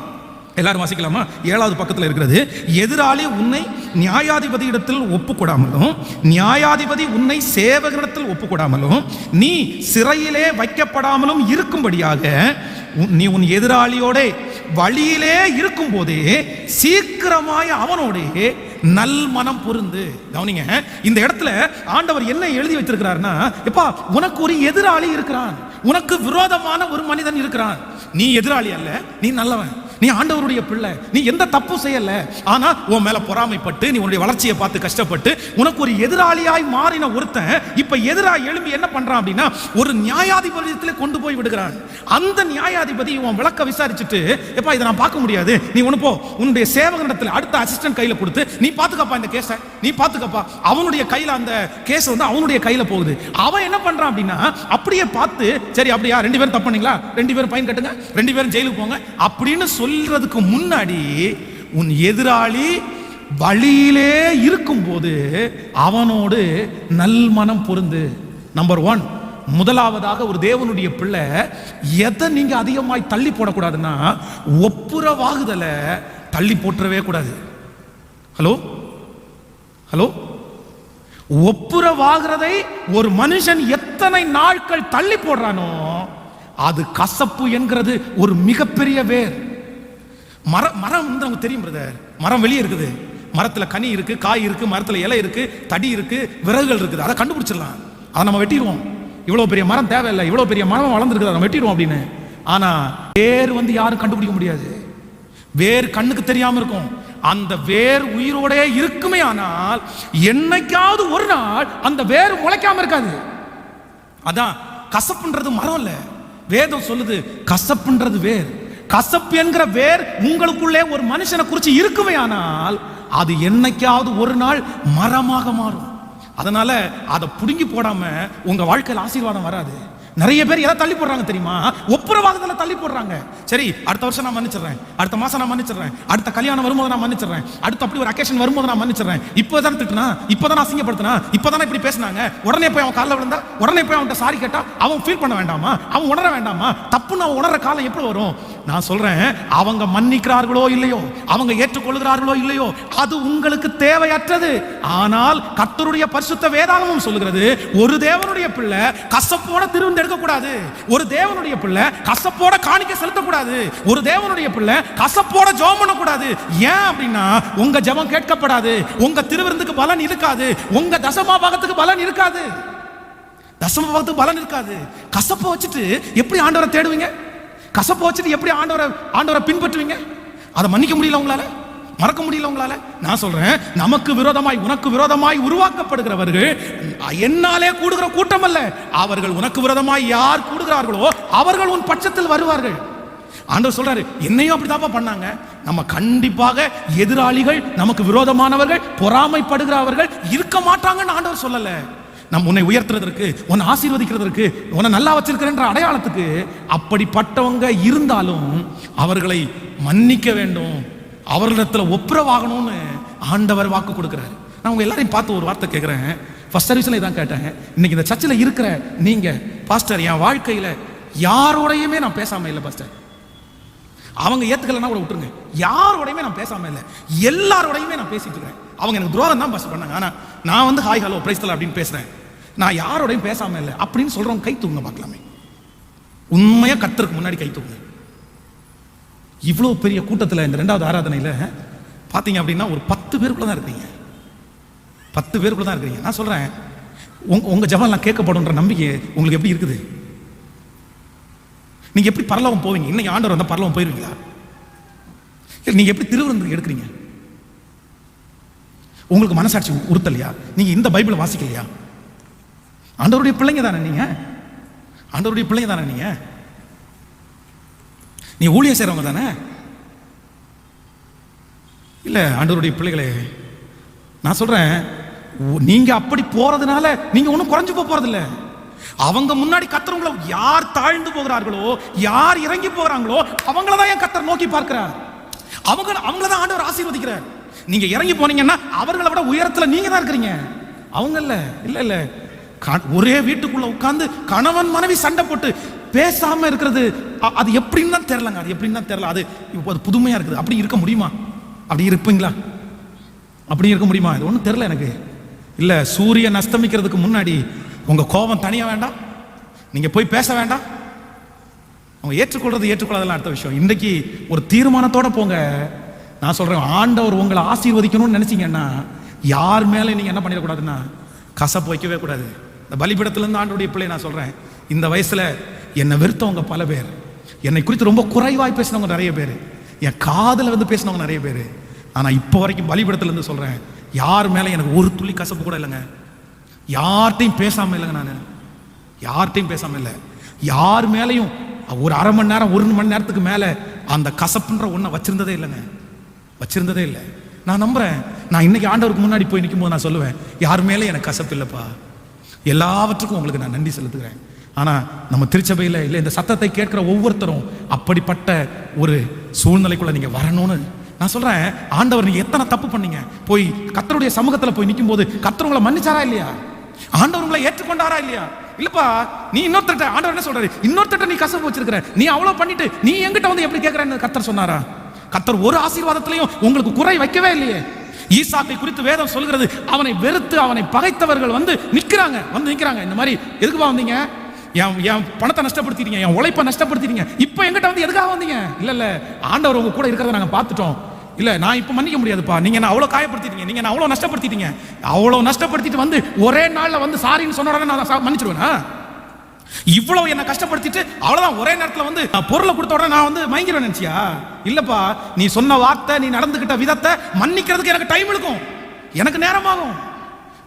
எல்லாரும் வாசிக்கலாமா? 7வது பக்கத்தில் இருக்கிறது. எதிராளி உன்னை நியாயாதிபதியிடத்தில் ஒப்புக்கொடாமலும், நியாயாதிபதி உன்னை சேவகனிடத்தில் ஒப்புக்கொடாமலும், நீ சிறையிலே வைக்கப்படாமலும் இருக்கும்படியாக நீ உன் எதிராளியோட வழியிலே இருக்கும் போதே சீக்கிரமாய் அவனோட நல் மனம் பொருந்து. கவனிங்க, இந்த இடத்துல ஆண்டவர் என்ன எழுதி வைத்திருக்கிறார்னா, எப்பா உனக்கு ஒரு எதிராளி இருக்கிறான், உனக்கு விரோதமான ஒரு மனிதன் இருக்கிறான். நீ எதிராளி அல்ல, நீ நல்லவன், நீ ஆண்டவருடைய பிள்ளை, நீ எந்த தப்பும் செய்யல. ஆனா உன் மேல பொறாமைப்பட்டு நீ உன்னுடைய வளர்ச்சியை பார்த்து கஷ்டப்பட்டு உனக்கு ஒரு எதிராளியாய் மாறின ஒருத்தன் இப்ப எதிராக எழும்பி என்ன பண்றான் அப்படின்னா, ஒரு நியாயாதிபதியத்திலே கொண்டு போய் விடுகிறான். அந்த நியாயாதிபதி உன் விளக்க விசாரிச்சுட்டு, எப்பா இதை நான் பார்க்க முடியாது, நீ ஒண்ணு போ, உன்னுடைய சேவகனிடத்தில் அடுத்த அசிஸ்டன்ட் கையில கொடுத்து நீ பாத்துக்கப்பா, இந்த கேஸை நீ பாத்துக்கப்பா. அவனுடைய கையில அந்த கேஸ் அவனுடைய கையில போகுது. அவன் என்ன பண்றான் அப்படின்னா, அப்படியே பார்த்து சரி அப்படியா 2 பேரும் தப்பு பண்ணீங்களா, 2 பேரும் ஃபைன் கட்டுங்க, 2 பேரும் ஜெயிலுக்கு போங்க அப்படின்னு சொல்றதுக்கு முன்னாடி உன் எதிராளி வழியிலே இருக்கும் போது அவனோடு நல் மனம் பொருந்து. நம்பர் 1, முதலாவதாக ஒரு தேவனுடைய பிள்ளை எதை நீங்க அதிகமாய் தள்ளி போடக்கூடாதுன்னா, ஒப்புரவாகுதலை தள்ளி போற்றவே கூடாது. ஹலோ ஹலோ ஒப்புரவாகிறதை ஒரு மனுஷன் எத்தனை நாட்கள் தள்ளி போடுறானோ அது கசப்பு என்கிறது ஒரு மிகப்பெரிய வேர். மரம் நமக்கு தெரியும் பிரதர், மரம் வெளியே இருக்குது, மரத்துல கனி இருக்கு, காய் இருக்கு, மரத்துல இலை இருக்கு, தடி இருக்கு, விறகுகள் இருக்குது, அதை கண்டுபிடிச்சிடலாம், அதை நம்ம வெட்டிடுவோம். இவ்வளவு பெரிய மரம் தேவையில்லை, இவ்வளவு பெரிய மரம் வளர்ந்துருக்குது, நம்ம வெட்டிடுவோம் அப்படின்னு. ஆனா வேர் யாரும் கண்டுபிடிக்க முடியாது. வேர் கண்ணுக்கு தெரியாம இருக்கும், அந்த வேர் உயிரோட இருக்குமே. ஆனால் என்னைக்காவது ஒரு நாள் அந்த வேர் முளைக்காம இருக்காது. அதான் கசப்புன்றது மரம் இல்ல, வேதம் சொல்லுது கசப்புன்றது வேர். கசப்பு என்கிற வேர் உங்களுக்குள்ளே ஒரு மனுஷனை குறித்து இருக்குமே, ஆனால் அது என்னைக்காவது ஒரு நாள் மரமாக மாறும். அதனால அதை புடுங்கி போடாம உங்க வாழ்க்கையில் ஆசீர்வாதம் வராது. நிறைய பேர் எதை தள்ளி போடுறாங்க தெரியுமா? ஒப்புரவாகுதல தள்ளி போடுறாங்க. சரி, அடுத்த வருஷம் நான் மன்னிச்சிடுறேன், அடுத்த மாசம் நான் மன்னிச்சிடுறேன், அடுத்த கல்யாணம் வரும்போது நான் மன்னிச்சிடுறேன், அடுத்த அப்படி ஒரு அக்கேஷன் வரும்போது நான் மன்னிச்சிடுறேன். இப்போதான் திட்டுனா, இப்போதான் அசிங்கப்படுத்தினா, இப்போதானே இப்படி பேசினாங்க, உடனே போய் அவன் காலில் விழுந்தா, உடனே போய் அவன்கிட்ட சாரி கேட்டா அவன் ஃபீல் பண்ண வேண்டாமா? அவன் உணர வேண்டாமா? தப்புன்னு அவன் உணர்ற காலம் எப்படி வரும்? நான் சொல்றேன், அவங்க மன்னிக்கிறார்களோ இல்லையோ, அவங்க ஏற்றுக்கொள்கிறார்களோ இல்லையோ, அது உங்களுக்கு தேவையற்றது. ஆனால் கர்த்தருடைய பரிசுத்த வேதாகமம் சொல்லுகிறது, ஒரு தேவனுடைய பிள்ளை கசப்போட திரும்ப எடுக்க கூடாது, ஒரு தேவனுடைய பிள்ளை கசப்போட காணிக்கை செலுத்தக்கூடாது, ஒரு தேவனுடைய பிள்ளை கசப்போட ஜெபம் பண்ணக்கூடாது. ஏன் அப்படின்னா, உங்க ஜெபம் கேட்கப்படாது, உங்க திருவிருந்துக்கு பலன் இருக்காது, உங்க தசமா பாகத்துக்கு பலன் இருக்காது, தசம பாகத்துக்கு பலன் இருக்காது. கசப்பை வச்சுட்டு எப்படி ஆண்டவரை தேடுவீங்க? கசப்பை வச்சுட்டு எப்படி ஆண்டவரை பின்பற்றுவீங்க? அதை மன்னிக்க முடியல உங்களால, மறக்க முடியல உங்களால. நான் சொல்றேன், நமக்கு விரோதமாய் உனக்கு விரோதமாய் உருவாக்கப்படுகிறவர்கள் என்னாலே கூடுகிற கூட்டம் அல்ல, அவர்கள் உனக்கு விரோதமாய் யார் கூடுகிறார்களோ அவர்கள் உன் பட்சத்தில் வருவார்கள். ஆண்டவர் சொல்றாரு, என்னையும் அப்படிதான் பண்ணாங்க. நம்ம கண்டிப்பாக எதிராளிகள், நமக்கு விரோதமானவர்கள், பொறாமைப்படுகிறவர்கள் இருக்க மாட்டாங்கன்னு ஆண்டவர் சொல்லல. நம்ம உன்னை உயர்த்துறதற்கு, உன்னை ஆசீர்வதிக்கிறதற்கு, உன்னை நல்லா வச்சிருக்கிற அடையாளத்துக்கு அப்படிப்பட்டவங்க இருந்தாலும் அவர்களை மன்னிக்க வேண்டும், அவர்களிடத்தில் ஒப்புரவாகணும்னு ஆண்டவர் வாக்கு கொடுக்கிறார். நான் உங்க எல்லாரையும் பார்த்து ஒரு வார்த்தை கேட்கிறேன். ஃபர்ஸ்ட் சர்வீஸ்ல இதான் கேட்டேன். இன்னைக்கு இந்த சர்ச்சில் இருக்கிற நீங்க, பாஸ்டர், என் வாழ்க்கையில யாரோடையுமே நான் பேசாம இல்லை பாஸ்டர், அவங்க ஏத்துக்கலன்னா கூட விட்டுருங்க, யாரோடையுமே நான் பேசாம இல்லை, எல்லாரோடையுமே நான் பேசிட்டு இருக்கிறேன். அவங்க எனக்கு துரோகம் தான் பாஸ்டர் பண்ணாங்க, ஆனா நான் வந்து ஹாய் ஹலோ பிரைஸ் தல அப்படின்னு பேசுறேன், நான் யாரோடையும் பேசாம இல்லை அப்படின்னு சொல்றவங்க கை தூங்க பார்க்கலாமே. உண்மையா கர்த்தருக்கு முன்னாடி கை தூங்க. இவ்வளவு பெரிய கூட்டத்தில் இந்த 2வது ஆராதனையில பாத்தீங்க அப்படின்னா ஒரு 10 பேருக்குள்ள தான் இருக்கீங்க, 10 பேருக்குள்ள தான் இருக்கீங்க. நான் சொல்றேன், உங்க ஜெபம்லாம் கேட்கப்படும்ன்ற நம்பிக்கை உங்களுக்கு எப்படி இருக்குது? நீங்க எப்படி பரலோகம் போவீங்க? இன்னைக்கு ஆண்டவர் வந்தா பரலோகம் போயிருவீங்களா? நீங்க எப்படி திருவிருந்துக்கு எடுக்கிறீங்க? உங்களுக்கு மனசாட்சி உறுத்தலையா? நீங்க இந்த பைபிளை வாசிக்கலையா? ஆண்டவருடைய பிள்ளைங்க தானே நீங்க, ஆண்டவருடைய பிள்ளைங்க தானே நீங்க, நீ ஊழியம் செய்றவங்க தானே இல்ல? ஆண்டவருடைய பிள்ளைகளே, நான் சொல்றேன், நீங்க அப்படி போறதுனால நீங்க ஒன்னும் குறைஞ்சு போறது இல்ல. அவங்க முன்னாடி கர்த்தர் யார் தாழ்ந்து போகிறார்களோ, யார் இறங்கி போகிறாங்களோ அவங்களதான் என் கர்த்தர் நோக்கி பார்க்கிறார், அவங்களதான் ஆண்டவர் ஆசீர்வதிக்கிறார். நீங்க இறங்கி போனீங்கன்னா அவர்களை விட உயரத்துல நீங்க தான் இருக்கிறீங்க, அவங்க இல்ல. இல்ல இல்ல, ஒரே வீட்டுக்குள்ள உட்கார்ந்து கணவன் மனைவி சண்டை போட்டு பேசாம இருக்கிறது, அது எப்படின்னு தான் தெரியலங்க, அது எப்படின்னு தான் தெரியல. அது புதுமையா இருக்குது. அப்படி இருக்க முடியுமா? அப்படி இருப்பீங்களா? அப்படி இருக்க முடியுமா? இது ஒன்றும் தெரியல எனக்கு. இல்ல, சூரியன் அஸ்தமிக்கிறதுக்கு முன்னாடி உங்க கோபம் தனியா வேண்டாம், நீங்க போய் பேச வேண்டாம். அவங்க ஏற்றுக்கொள்றதெல்லாம் அடுத்த விஷயம். இன்றைக்கு ஒரு தீர்மானத்தோட போங்க. நான் சொல்றேன், ஆண்டவர் உங்களை ஆசீர்வதிக்கணும்னு நினைச்சீங்கன்னா யார் மேல நீங்க என்ன பண்ணிடக்கூடாதுன்னா கசப்பு வைக்கவே கூடாது. இந்த பலிபீடத்திலிருந்து ஆண்டவருடைய பிள்ளை நான் சொல்றேன், இந்த வயசுல என்னை வெறுத்தவங்க பல பேர், என்னை குறித்து ரொம்ப குறைவாய் பேசினவங்க நிறைய பேர், என் காதுல வந்து பேசினவங்க நிறைய பேர். ஆனா இப்போ வரைக்கும் பலிபீடத்திலிருந்து சொல்றேன், யார் மேல எனக்கு ஒரு துளி கசப்பு கூட இல்லைங்க. யார்கிட்டையும் பேசாம இல்லைங்க, நான் யார்கிட்டையும் பேசாம இல்லை. யார் மேலையும் ஒரு அரை மணி நேரம் 1 மணி நேரத்துக்கு மேல அந்த கசப்புன்ற ஒன்றை வச்சிருந்ததே இல்லைங்க, வச்சிருந்ததே இல்லை. நான் நம்புறேன், நான் இன்னைக்கு ஆண்டவருக்கு முன்னாடி போய் நிற்கும் போது நான் சொல்லுவேன், யார் மேலே எனக்கு கசப்பு இல்லைப்பா, எல்லாவற்றுக்கும் உங்களுக்கு நான் நன்றி செலுத்துகிறேன். ஆனா நம்ம திருச்சபையில் இல்லை, இந்த சத்தத்தை கேட்கிற ஒவ்வொருத்தரும் அப்படிப்பட்ட ஒரு சூழ்நிலைக்குள்ள நீங்க வரணும்னு நான் சொல்றேன். ஆண்டவர் நீங்க எத்தனை தப்பு பண்ணீங்க, போய் கர்த்தருடைய சமூகத்தில் போய் நிற்கும் போது கர்த்தர் உங்களை மன்னிச்சாரா இல்லையா? ஆண்டவர் உங்களை ஏற்றுக்கொண்டாரா இல்லையா? இல்லப்பா, நீ இன்னொருத்தட்ட, ஆண்டவர் என்ன சொல்றாரு, இன்னொருத்தட்ட நீ கசப்பு வச்சிருக்கிற, நீ அவ்வளவு பண்ணிட்டு நீ என்கிட்ட வந்து எப்படி கேட்கிறன்னு கர்த்தர் சொன்னாரா? கர்த்தர் ஒரு ஆசீர்வாதத்திலையும் உங்களுக்கு குறை வைக்கவே இல்லையே. ஈசாக்கை குறித்து வேதம் சொல்கிறது, அவனை வெறுத்து அவனை பகைத்தவர்கள் வந்து நிக்கிறாங்க. இந்த மாதிரி எதுக்குப்பா வந்தீங்க? என் பணத்தை நஷ்டப்படுத்திட்டீங்க, என் உழைப்பை நஷ்டப்படுத்திட்டீங்க, இப்போ எங்கிட்ட வந்து எதுக்காக வந்தீங்க? இல்ல ஆண்டவர் உங்க கூட இருக்கிறத நாங்க பார்த்துட்டோம். இல்ல, நான் இப்ப மன்னிக்க முடியாதுப்பா, நீங்க என்ன அவ்வளவு காயப்படுத்திட்டீங்க, நீங்க என்ன அவ்வளவு நஷ்டப்படுத்திட்டீங்க, அவ்வளவு நஷ்டப்படுத்திட்டு வந்து ஒரே நாள்ல வந்து சாரின்னு சொன்ன உடனே நான் மன்னிச்சிடுவேனா? இவ்வளவு என்ன கஷ்டப்படுத்திட்டு அவ்வளவுதான் ஒரே நேரத்துல வந்து பொருளை கொடுத்த உடனே நான் வந்து மயங்கிடுவேன் நினைச்சியா? இல்லப்பா, நீ சொன்ன வார்த்தை, நீ நடந்துகிட்ட விதத்தை மன்னிக்கிறதுக்கு எனக்கு டைம் எடுக்கும், எனக்கு நேரமாகும்.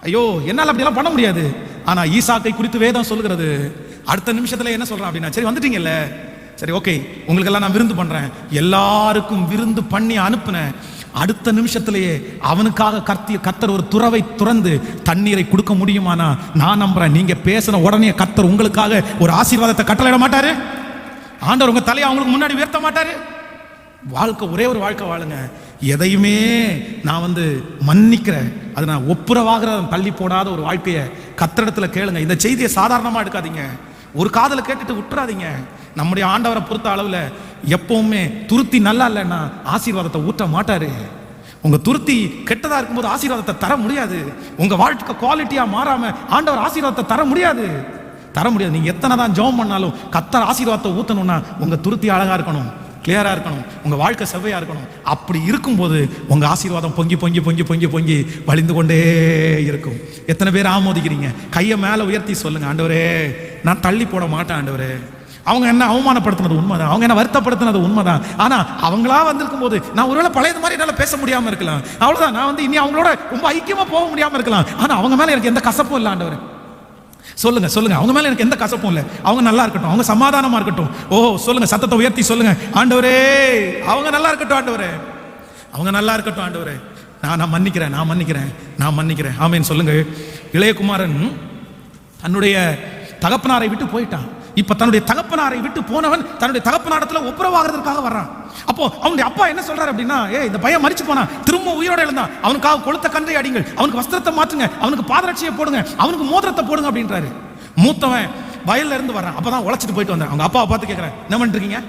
ஐயோ, என்னால் அப்படியெல்லாம் பண்ண முடியாது. ஆனா ஈசாக்கை குறித்து வேதம் சொல்லுகிறது, அடுத்த நிமிஷத்துல என்ன சொல்றான் அப்படின்னா, சரி வந்துட்டீங்கல்ல, சரி ஓகே, உங்களுக்கெல்லாம் நான் விருந்து பண்றேன், எல்லாருக்கும் விருந்து பண்ணி அனுப்புனேன். அடுத்த நிமிஷத்திலேயே அவனுக்காக கர்த்தர் ஒரு துறவை துறந்து தண்ணீரை கொடுக்க முடியுமானா நான் நம்புறேன். நீங்க பேசின உடனே கர்த்தர் உங்களுக்காக ஒரு ஆசீர்வாதத்தை கட்டளையிட மாட்டாரு. ஆண்டவர் உங்க தலையை அவங்களுக்கு முன்னாடி உயர்த்த மாட்டாரு. வாழ்க்கை ஒரே ஒரு வாழ்க்கை வாழுங்க. எதையுமே நான் மன்னிக்கிறேன், அது நான் ஒப்புரவாகிற தள்ளி போடாத ஒரு வாழ்க்கையை கர்த்தரிடத்துல கேளுங்க. இந்த செய்தியை சாதாரணமா எடுக்காதீங்க, ஒரு காதல கேட்டுட்டு விட்டுறாதீங்க. நம்முடைய ஆண்டவரை பொறுத்த அளவுல எப்பவுமே துருத்தி நல்லா இல்லைன்னா ஆசீர்வாதத்தை ஊற்ற மாட்டாரு. உங்க துருத்தி கெட்டதா இருக்கும்போது ஆசீர்வாதத்தை தர முடியாது. உங்க வாழ்க்கை குவாலிட்டியா மாறாம ஆண்டவர் ஆசீர்வாதத்தை தர முடியாது. நீங்க எத்தனை தான் ஜெபம் பண்ணாலும் கர்த்தர் ஆசீர்வாதத்தை ஊத்தணும்னா உங்க துருத்தி அழகா இருக்கணும், கிளியரா இருக்கணும், உங்க வாழ்க்கை செவ்வையா இருக்கணும். அப்படி இருக்கும்போது உங்க ஆசீர்வாதம் பொங்கி பொங்கி பொங்கி பொங்கி பொங்கி வழிந்து கொண்டே இருக்கும். எத்தனை பேர் ஆமோதிக்கிறீங்க? கையை மேல உயர்த்தி சொல்லுங்க, ஆண்டவரே நான் தள்ளி போட மாட்டேன் ஆண்டவரே. அவங்க என்ன அவமானப்படுத்தினது உண்மைதான், அவங்க என்ன வருத்தப்படுத்தினது உண்மைதான். ஆனா அவங்களா வந்திருக்கும் போது நான் ஒருவேளை பழைய மாதிரி என்னால பேச முடியாம இருக்கலாம், அவ்வளவுதான். நான் இனி அவங்களோட ரொம்ப ஐக்கியமா போக முடியாம இருக்கலாம். ஆனா அவங்க மேல எனக்கு எந்த கசப்பும் இல்லை ஆண்டவரே. சொல்லுங்க சொல்லுங்க, அவங்க மேல எனக்கு எந்த கசப்பும் இல்லை. அவங்க நல்லா இருக்கட்டும், அவங்க சமாதானமா இருக்கட்டும். ஓ சொல்லுங்க, சத்தத்தை உயர்த்தி சொல்லுங்க, ஆண்டவரே அவங்க நல்லா இருக்கட்டும் ஆண்டவரே, அவங்க நல்லா இருக்கட்டும் ஆண்டவரே. நான் மன்னிக்கிறேன், நான் மன்னிக்கிறேன், நான் மன்னிக்கிறேன். ஆமேன் சொல்லுங்க. இளையகுமாரன் தன்னுடைய தகப்பனாரை விட்டு போயிட்டான். இப்ப தன்னுடைய தகப்பனாரை விட்டு போனவன் தன்னுடைய தகப்பனாரத்துல ஒப்புரவாகிறதுக்காக வர்றான். அப்போ அவனுடைய அப்பா என்ன சொல்றாரு அப்படின்னா, இந்த பையன் மரிச்சு போனா, திரும்ப உயிரோட எழுந்தான், அவனுக்காக கொளுத்த கன்றை அடிங்கள், அவனுக்கு வஸ்திரத்தை மாற்றுங்க, அவனுக்கு பாதரட்சியை போடுங்க, அவனுக்கு மோதிரத்தை போடுங்க அப்படின்றாரு. மூத்தவன் வயல்ல இருந்து வர்றான். அப்பதான் உழைச்சிட்டு போயிட்டு வந்தான். அவங்க அப்பாவை பார்த்து கேட்கிறேன், என்ன பண்ணிட்டு இருக்கீங்க?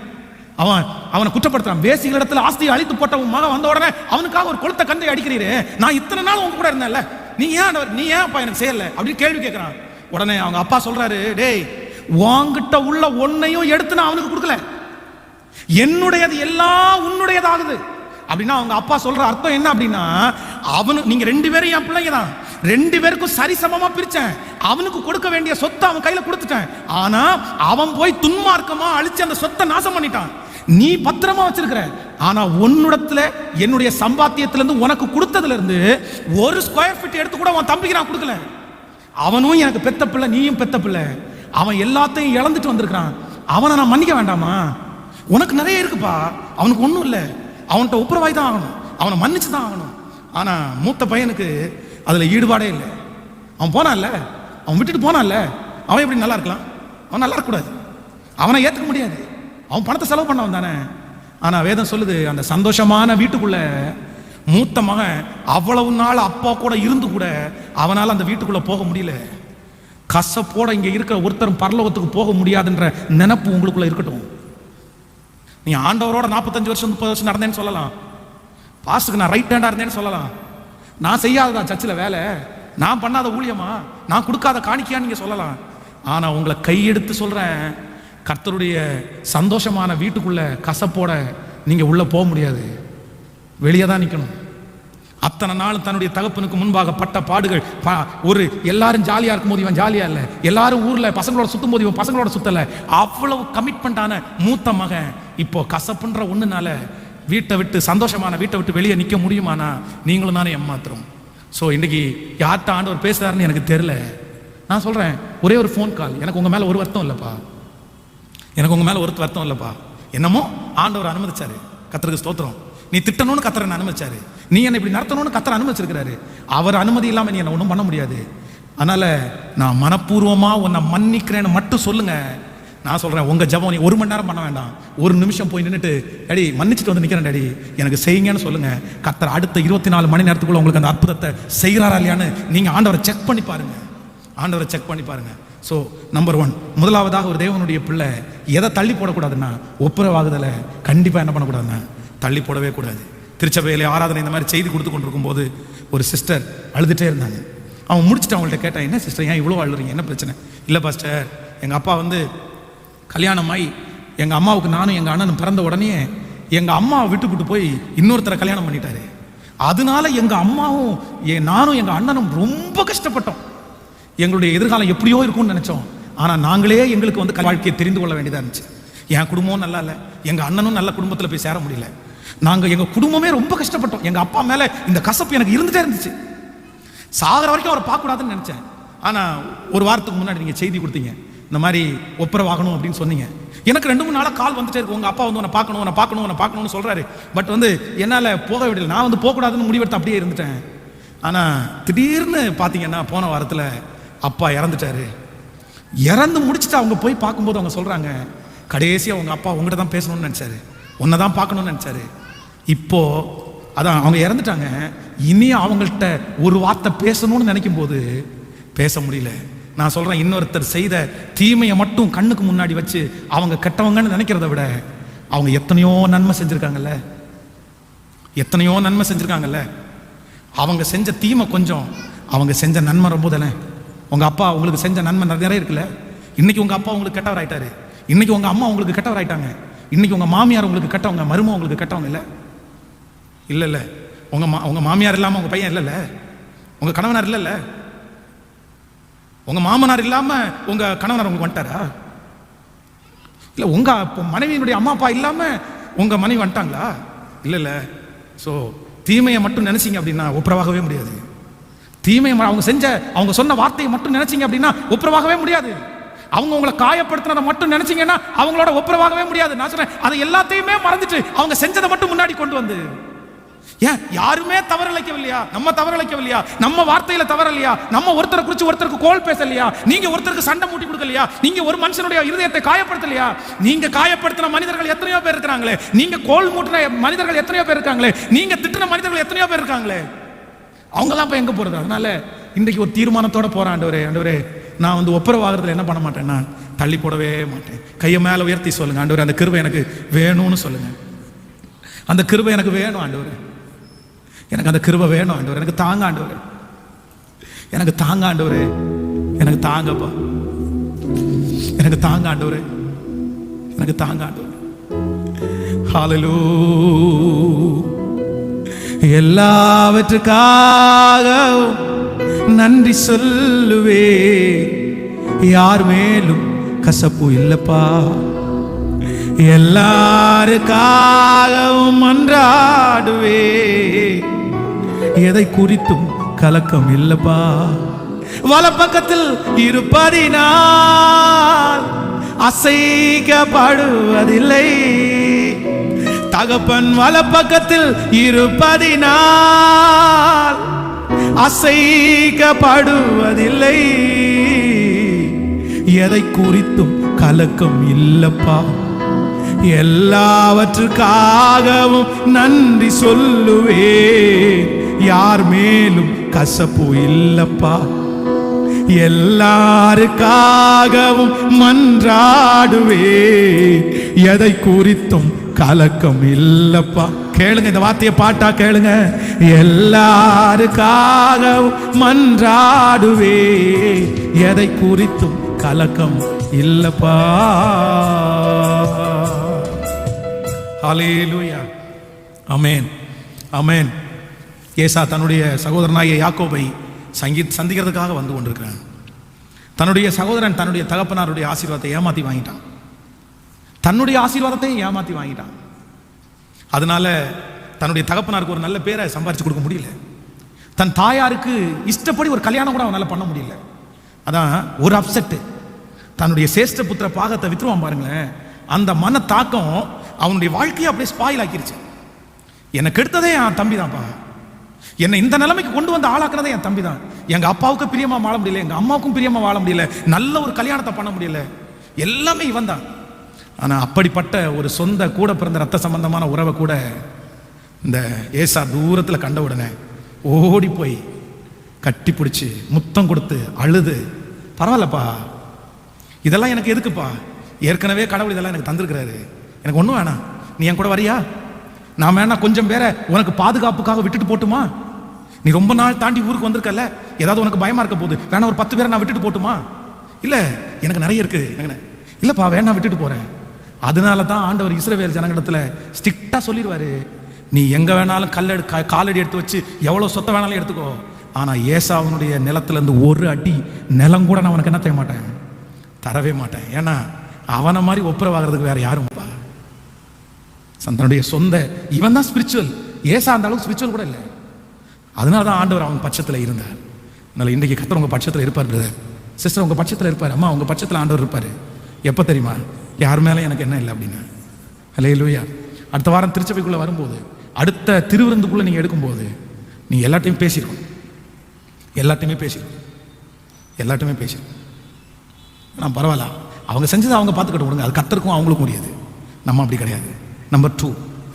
அவனை குற்றப்படுத்துறான். வேசிகள் இடத்துல ஆஸ்தியை அழித்து போட்டவன் மகன் வந்த உடனே அவனுக்காக ஒரு கொளுத்த கன்றை அடிக்கிறீரு, நான் இத்தனை நாள் உங்க கூட இருந்தேன்ல, நீ ஏன் அப்பா எனக்கு செய்யல அப்படின்னு கேள்வி கேட்கிறான். உடனே அவங்க அப்பா சொல்றாரு, டேய் வாங்கிட்ட உள்ள ஒன்னையும் எடுத்து நான் அவனுக்கு கொடுக்கல, என்னுடையது எல்லாம் உன்னுடையதாகுது அப்படின்னா அவங்க அப்பா சொல்ற அர்த்தம் என்ன அப்படின்னா, அவனு நீங்க ரெண்டு பேரும் என் பிள்ளைங்க தான், ரெண்டு பேருக்கும் சரிசமமா பிரிச்சேன், அவனுக்கு கொடுக்க வேண்டிய சொத்தை அவன் கையில கொடுத்துட்டேன். ஆனா அவன் போய் துன்மார்க்கமா அழிச்சு அந்த சொத்தை நாசம் பண்ணிட்டான். நீ பத்திரமா வச்சிருக்கிற, ஆனா உன்னிடத்துல என்னுடைய சம்பாத்தியத்துல இருந்து உனக்கு கொடுத்ததுல இருந்து ஒரு ஸ்கொயர் ஃபீட் எடுத்து கூட அவன் தம்பிக்கு நான் கொடுக்கல. அவனும் எனக்கு பெத்த பிள்ளை, நீயும் பெத்த பிள்ளை, அவன் எல்லாத்தையும் இழந்துட்டு வந்திருக்கான், அவனை நான் மன்னிக்க வேண்டாமா? உனக்கு நிறைய இருக்குப்பா, அவனுக்கு ஒன்றும் இல்லை, அவன்கிட்ட ஒப்புரவாய் தான் ஆகணும், அவனை மன்னிச்சு தான் ஆகணும். ஆனா மூத்த பையனுக்கு அதுல ஈடுபாடே இல்லை. அவன் போனான்ல, அவன் விட்டுட்டு போனான்ல, அவன் எப்படி நல்லா இருக்கலாம்? அவன் நல்லா இருக்கக்கூடாது, அவனை ஏற்றுக்க முடியாது, அவன் பணத்தை செலவு பண்ணவன் தானே. ஆனா வேதம் சொல்லுது, அந்த சந்தோஷமான வீட்டுக்குள்ள மூத்த மகன் அவ்வளவு நாள் அப்பா கூட இருந்து கூட அவனால் அந்த வீட்டுக்குள்ள போக முடியல. கசப்போட இங்க இருக்கிற ஒருத்தரும் பரலோகத்துக்கு போக முடியாதுன்ற நினைப்பு உங்களுக்குள்ள இருக்கட்டும். நீ ஆண்டவரோட 45 வருஷம் 30 வருஷம் நடந்தேன்னு சொல்லலாம், பாஸ்டுக்கு நான் ரைட் ஹேண்டா இருந்தேன்னு சொல்லலாம், நான் செய்யாததான் சர்ச்சில் வேலை, நான் பண்ணாத ஊழியமா, நான் கொடுக்காத காணிக்கையான்னு நீங்க சொல்லலாம். ஆனா உங்களை கையெடுத்து சொல்றேன், கர்த்தருடைய சந்தோஷமான வீட்டுக்குள்ள கசப்போட நீங்க உள்ள போக முடியாது, வெளியே தான் நிற்கணும். அத்தனை நாள் தன்னுடைய தகப்பனுக்கு முன்பாக பட்ட பாடுகள், ஒரு எல்லாரும் ஜாலியா இருக்கும் போது இவன் ஜாலியா இல்லை, எல்லாரும் ஊர்ல பசங்களோட சுத்தும் போது இவன் பசங்களோட சுத்தல, அவ்வளவு கமிட்மெண்டான மூத்த மகன் இப்போ கசப்புன்ற ஒண்ணுனால வீட்டை விட்டு, சந்தோஷமான வீட்டை விட்டு வெளியே நிற்க முடியுமானா நீங்களும் தானே ஏமாத்துறோம். ஸோ இன்னைக்கு யார்கிட்ட ஆண்டவர் பேசுறாருன்னு எனக்கு தெரியல. நான் சொல்றேன், ஒரே ஒரு ஃபோன் கால், எனக்கு உங்க மேல ஒரு வருத்தம் இல்லப்பா, எனக்கு உங்க மேல ஒரு வருத்தம் இல்லப்பா, என்னமோ ஆண்டவர் அனுமதிச்சாரு, கர்த்தருக்கு ஸ்தோத்திரம். நீ திட்டணும்னு கர்த்தர் அனுமதிச்சாரு, நீ என்ன இப்படி நடத்தணும்னு கர்த்தர் அனுமதிச்சிருக்கிறாரு. அவர் அனுமதி இல்லாம நீ என்ன ஒன்றும் பண்ண முடியாது. அதனால நான் மனப்பூர்வமா உன்னை மன்னிக்கிறேன்னு மட்டும் சொல்லுங்க. நான் சொல்றேன், உங்க ஜெபம் நீ 1 மணி நேரம் பண்ண வேண்டாம், 1 நிமிஷம் போய் நின்றுட்டு, டேடி மன்னிச்சுட்டு வந்து நிக்கிறேன் டேடி எனக்கு செய்யுங்கன்னு சொல்லுங்க. கர்த்தர் அடுத்த 24 மணி நேரத்துக்குள்ள உங்களுக்கு அந்த அற்புதத்தை செய்கிறாரா இல்லையான்னு நீங்க ஆண்டவரை செக் பண்ணி பாருங்க, ஆண்டவரை செக் பண்ணி பாருங்க. ஸோ நம்பர் 1, முதலாவதாக ஒரு தேவனுடைய பிள்ளை எதை தள்ளி போடக்கூடாதுன்னா, ஒப்புரவாகுதலை கண்டிப்பா என்ன பண்ணக்கூடாதுன்னா தள்ளி போடவே கூடாது. திருச்சபையிலே ஆராதனை இந்த மாதிரி செய்தி கொடுத்து கொண்டிருக்கும் போது ஒரு சிஸ்டர் அழுதுட்டே இருந்தாங்க. அவன் முடிச்சுட்டு அவங்கள்ட்ட கேட்டான், என்ன சிஸ்டர் ஏன் இவ்வளோ அழுறீங்க, என்ன பிரச்சனை? இல்லை பாஸ்டர், எங்கள் அப்பா கல்யாணமாய் எங்கள் அம்மாவுக்கு நானும் எங்கள் அண்ணனும் பிறந்த உடனே எங்கள் அம்மாவை விட்டு போய் இன்னொருத்தரை கல்யாணம் பண்ணிட்டாரு. அதனால எங்கள் அம்மாவும் நானும் எங்கள் அண்ணனும் ரொம்ப கஷ்டப்பட்டோம். எங்களுடைய எதிர்காலம் எப்படியோ இருக்கும்னு நினைச்சோம். ஆனால் நாங்களே எங்களுக்கு வாழ்க்கையை தெரிந்து கொள்ள வேண்டியதாக இருந்துச்சு. என் குடும்பமும் நல்லா இல்லை, எங்கள் அண்ணனும் நல்ல குடும்பத்தில் போய் சேர முடியல. நாங்கள் எங்கள் குடும்பமே ரொம்ப கஷ்டப்பட்டோம். எங்கள் அப்பா மேலே இந்த கசப்பு எனக்கு இருந்துகிட்டே இருந்துச்சு. சாகிற வரைக்கும் அவரை பார்க்கக்கூடாதுன்னு நினச்சேன். ஆனால் ஒரு வாரத்துக்கு முன்னாடி நீங்கள் செய்தி கொடுத்தீங்க, இந்த மாதிரி ஒப்புரவாகணும் அப்படின்னு சொன்னீங்க. எனக்கு 2-3 நாளாக கால் வந்துட்டே இருக்கு, உங்கள் அப்பா வந்து உன்னை பார்க்கணும்னு சொல்கிறாரு. பட் வந்து என்னால் போக விடல. நான் வந்து போகக்கூடாதுன்னு முடிவெடுத்து அப்படியே இருந்துட்டேன். ஆனால் திடீர்னு பார்த்தீங்கன்னா போன வாரத்தில் அப்பா இறந்துட்டாரு. இறந்து முடிச்சுட்டு அவங்க போய் பார்க்கும்போது அவங்க சொல்கிறாங்க, கடைசியாக உங்கள் அப்பா உங்கள்கிட்ட தான் பேசணும்னு நினச்சாரு, உன்னை தான் பார்க்கணும்னு நினச்சாரு. இப்போது அதான் அவங்க இறந்துட்டாங்க. இனி அவங்கள்ட்ட ஒரு வார்த்தை பேசணும்னு நினைக்கும் போது பேச முடியல. நான் சொல்கிறேன், இன்னொருத்தர் செய்த தீமையை மட்டும் கண்ணுக்கு முன்னாடி வச்சு அவங்க கெட்டவங்கன்னு நினைக்கிறத விட அவங்க எத்தனையோ நன்மை செஞ்சுருக்காங்கல்ல. அவங்க செஞ்ச தீமை கொஞ்சம், அவங்க செஞ்ச நன்மை ரொம்ப தானே. உங்கள் அப்பா உங்களுக்கு செஞ்ச நன்மை நிறைய இருக்குல்ல. இன்னைக்கு உங்கள் அப்பா உங்களுக்கு கெட்டவர் ஆயிட்டாரு, இன்னைக்கு உங்கள் அம்மா உங்களுக்கு கெட்டவர் ஆயிட்டாங்க, இன்னைக்கு உங்கள் மாமியார் உங்களுக்கு கெட்டவங்க, மருமக உங்களுக்கு கெட்டவங்க இல்லை. உங்கள் மாமியார் இல்லாமல் உங்கள் பையன் இல்லைல்ல, உங்கள் கணவனார் இல்லைல்ல, உங்கள் மாமனார் இல்லாமல் உங்கள் கணவனார் உங்களுக்கு வந்துட்டாரா? இல்லை உங்கள் மனைவியினுடைய அம்மா அப்பா இல்லாமல் உங்கள் மனைவி வந்துட்டாங்களா? இல்லை. ஸோ தீமையை மட்டும் நினைச்சிங்க அப்படின்னா ஒப்புரவாகவே முடியாது. தீமையை அவங்க சொன்ன வார்த்தையை மட்டும் நினைச்சிங்க அப்படின்னா ஒப்புரவாகவே முடியாது. அவங்க உங்களை காயப்படுத்தினதை மட்டும் நினைச்சிங்கன்னா அவங்களோட ஒப்புரவாகவே முடியாது. நான் சொல்றேன், அதை எல்லாத்தையுமே மறந்துட்டு அவங்க செஞ்சதை மட்டும் முன்னாடி கொண்டு வந்து, ஏன் யாருமே தவறிழைக்கவில்லையா? நம்ம தவறிழைக்கவில்லையா? நம்ம வார்த்தையில தவறலையா? நம்ம ஒருத்தரை குறித்து ஒருத்தருக்கு கோல் பேசலையா? நீங்க ஒருத்தருக்கு சண்டை மூட்டி கொடுக்கலையா? நீங்க ஒரு மனுஷனுடைய இருதயத்தை காயப்படுத்தலையா? நீங்க காயப்படுத்தின மனிதர்கள் எத்தனையோ பேர் இருக்காங்களே, நீங்க கோல் மூட்டின மனிதர்கள் எத்தனையோ பேர் இருக்காங்களே, நீங்க திட்டின மனிதர்கள் எத்தனையோ பேர் இருக்காங்களே, அவங்கெல்லாம் இப்ப எங்க போறது? அதனால இன்றைக்கு ஒரு தீர்மானத்தோட போறேன், ஆண்டவரே நான் வந்து ஒப்புரவாகிறதுல என்ன பண்ண மாட்டேன்னா தள்ளி போடவே மாட்டேன். கையை மேல உயர்த்தி சொல்லுங்க, ஆண்டவரே அந்த கிருபை எனக்கு வேணும்னு சொல்லுங்க. அந்த கிருபை எனக்கு வேணும் ஆண்டவரே, எனக்கு அந்த கிருபை வேணும் ஆண்டவரே, எனக்கு தாங்க ஆண்டவரே, எனக்கு தாங்க ஆண்டவரே, எனக்கு தாங்கப்பா, எனக்கு தாங்க ஆண்டவரே, எனக்கு தாங்க ஆண்டவரே. ஹல்லேலூயா. எல்லாவற்றுக்காக நன்றி சொல்லுவே, யார் மேலும் கசப்பு இல்லப்பா, எல்லாருக்காகவும் மன்றாடுவே, எதை குறித்தும் கலக்கம் இல்லப்பா. வலப்பக்கத்தில் இருப்பதினால் அசைக்கப்படுவதில்லை, தகப்பன் வலப்பக்கத்தில் இருப்பதினால் அசைக்கப்படுவதில்லை, எதை குறித்தும் கலக்கம் இல்லப்பா. எல்லாவற்றுக்காகவும் நன்றி சொல்லுவே, யார் மேலும் கசப்பு இல்லப்பா, எல்லாருக்காகவும் மன்றாடுவே, எதை குறித்தும் கலக்கம் இல்லப்பா. கேளுங்க, இந்த வார்த்தையை பாட்டா கேளுங்க. எல்லாருக்காகவும் மன்றாடுவே, எதை குறித்தும் கலக்கம் இல்லப்பா. ஹல்லேலூயா. ஆமென், ஆமென். ஏசா தன்னுடைய சகோதரனாகிய யாக்கோபை சந்திக்கிறதுக்காக வந்து கொண்டிருக்கிறான். தன்னுடைய சகோதரன் தன்னுடைய தகப்பனாருடைய ஆசீர்வாதத்தை ஏமாத்தி வாங்கிட்டான், தன்னுடைய ஆசீர்வாதத்தை ஏமாத்தி வாங்கிட்டான். அதனால தன்னுடைய தகப்பனாருக்கு ஒரு நல்ல பேரை சம்பாரிச்சு கொடுக்க முடியல. தன் தாயாருக்கு இஷ்டப்படி ஒரு கல்யாணம் கூட அவனால் பண்ண முடியல. அதான் ஒரு அப்செட்டு. தன்னுடைய சேஷ்ட புத்திர பாகத்தை வித்துருவான் பாருங்களேன். அந்த மன தாக்கம் அவனுடைய வாழ்க்கையை அப்படியே ஸ்பாயில் ஆக்கிருச்சு. என்னை கெடுத்ததே என் தம்பி தான்ப்பா, என்னை இந்த நிலைமைக்கு கொண்டு வந்து ஆளாக்குறதே என் தம்பி தான். எங்க அப்பாவுக்கு பிரியமா வாழ முடியல, எங்க அம்மாவுக்கும் பிரியமா வாழ முடியல, நல்ல ஒரு கல்யாணத்தை பண்ண முடியல, எல்லாமே இவன் தான். ஆனா அப்படிப்பட்ட ஒரு சொந்த கூட பிறந்த ரத்த சம்பந்தமான உறவை கூட இந்த ஏசா தூரத்துல கண்ட உடனே ஓடி போய் கட்டி பிடிச்சி முத்தம் கொடுத்து அழுது, பரவாயில்லப்பா, இதெல்லாம் எனக்கு எதுக்குப்பா, ஏற்கனவே கடவுள் இதெல்லாம் எனக்கு தந்திருக்கிறாரு, எனக்கு ஒன்றும் வேணாம், நீ என் கூட வரியா, நான் வேணா கொஞ்சம் பேரை உனக்கு பாதுகாப்புக்காக விட்டுட்டு போட்டுமா, நீ ரொம்ப நாள் தாண்டி ஊருக்கு வந்திருக்கல, ஏதாவது உனக்கு பயமா இருக்க போகுது, வேணா ஒரு 10 பேரை நான் விட்டுட்டு போட்டுமா, இல்லை எனக்கு நிறைய இருக்கு, இல்லப்பா வேணா விட்டுட்டு போறேன். அதனால தான் ஆண்டவர் இஸ்ரவேல் ஜனங்களிடத்துல ஸ்ட்ரிக்டா சொல்லிடுவாரு, நீ எங்க வேணாலும் காலடி எடுத்து வச்சு எவ்வளவு சொத்தை வேணாலும் எடுத்துக்கோ, ஆனா ஏசாவனுடைய நிலத்துல இருந்து ஒரு அடி நிலம் கூட நான் உனக்கு என்ன செய்ய மாட்டேன், தரவே மாட்டேன். ஏன்னா அவனை மாதிரி ஒப்புரவாகிறதுக்கு வேற யாரும் தன்னுடைய சொந்த இவன் தான் ஸ்பிரிச்சுவல். ஏசா அந்த அளவுக்கு ஸ்பிரிச்சுவல் கூட இல்லை. அதனால தான் ஆண்டவர் அவன் பட்சத்தில் இருந்தார். அதனால இன்றைக்கு கர்த்தர் உங்க பட்சத்தில் இருப்பார் பிரதர். சிஸ்டர் உங்கள் பட்சத்தில் இருப்பார், அம்மா உங்கள் பட்சத்தில் ஆண்டவர் இருப்பார். எப்போ தெரியுமா? யார் மேலே எனக்கு என்ன இல்லை அப்படின்னு. அல்லேலூயா. அடுத்த வாரம் திருச்சபைக்குள்ளே வரும்போது, அடுத்த திருவிருந்துக்குள்ளே நீங்கள் எடுக்கும்போது நீங்கள் எல்லாத்தையும் பேசியிருக்கணும். எல்லாத்தையுமே பேசியிருக்கணும். நான் பரவாயில்ல, அவங்க செஞ்சதை அவங்க பார்த்துக்கிட்டு விடுங்க, அது கர்த்தருக்கும் அவங்களுக்கும் முடியாது. நம்ம அப்படி கிடையாது. நம்பர் 2,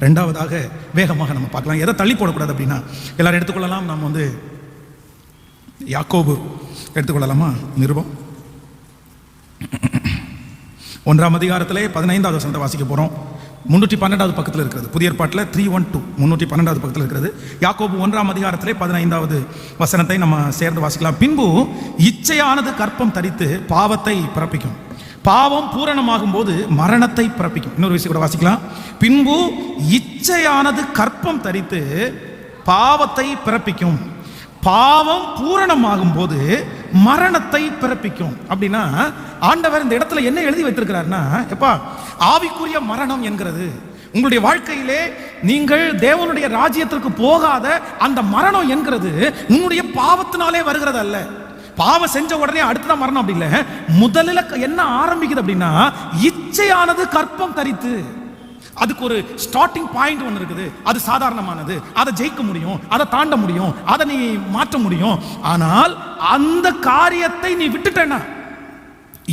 ரெண்டாவதாக வேகமாக நம்ம பார்க்கலாம். எதை தள்ளி போடக்கூடாது அப்படின்னா, எல்லாரும் எடுத்துக்கொள்ளலாம். நம்ம வந்து யாக்கோபு எடுத்துக்கொள்ளலாமா? நிருபம் 1ஆம் அதிகாரத்திலே 15வது வசனத்தை வாசிக்க போகிறோம். 312வது பக்கத்தில் இருக்கிறது. புதிய ஏற்பாட்டில் 312 312வது பக்கத்தில் இருக்கிறது. யாக்கோபு 1ஆம் அதிகாரத்திலே 15வது வசனத்தை நம்ம சேர்ந்து வாசிக்கலாம். பின்பு இச்சையானது கற்பம் தரித்து பாவத்தை பிறப்பிக்கும், பாவம் பூரணமாகும் போது மரணத்தை பிறப்பிக்கும். இன்னொரு விஷயம் கூட வாசிக்கலாம். பின்பு இச்சையானது கற்பம் தரித்து பாவத்தை பிறப்பிக்கும், பாவம் பூரணமாகும் போது மரணத்தை பிறப்பிக்கும். அப்படின்னா ஆண்டவர் இந்த இடத்துல என்ன எழுதி வைத்திருக்கிறார்னா, எப்பா ஆவிக்குரிய மரணம் என்கிறது உங்களுடைய வாழ்க்கையிலே நீங்கள் தேவனுடைய ராஜ்யத்திற்கு போகாத அந்த மரணம் என்கிறது உன்னுடைய பாவத்தினாலே வருகிறது அல்ல. பாவம் செஞ்ச உடனே அடுத்ததான் மரணம் அப்படி இல்லை. முதல்ல என்ன ஆரம்பிக்குது அப்படின்னா, இச்சையானது கற்பம் தரித்து, அதுக்கு ஒரு ஸ்டார்டிங் பாயிண்ட் ஒன்று இருக்குது. அது சாதாரணமானது, அதை ஜெயிக்க முடியும், அதை தாண்ட முடியும், அதை நீ மாற்ற முடியும். ஆனால் அந்த காரியத்தை நீ விட்டுட்டேன்னா,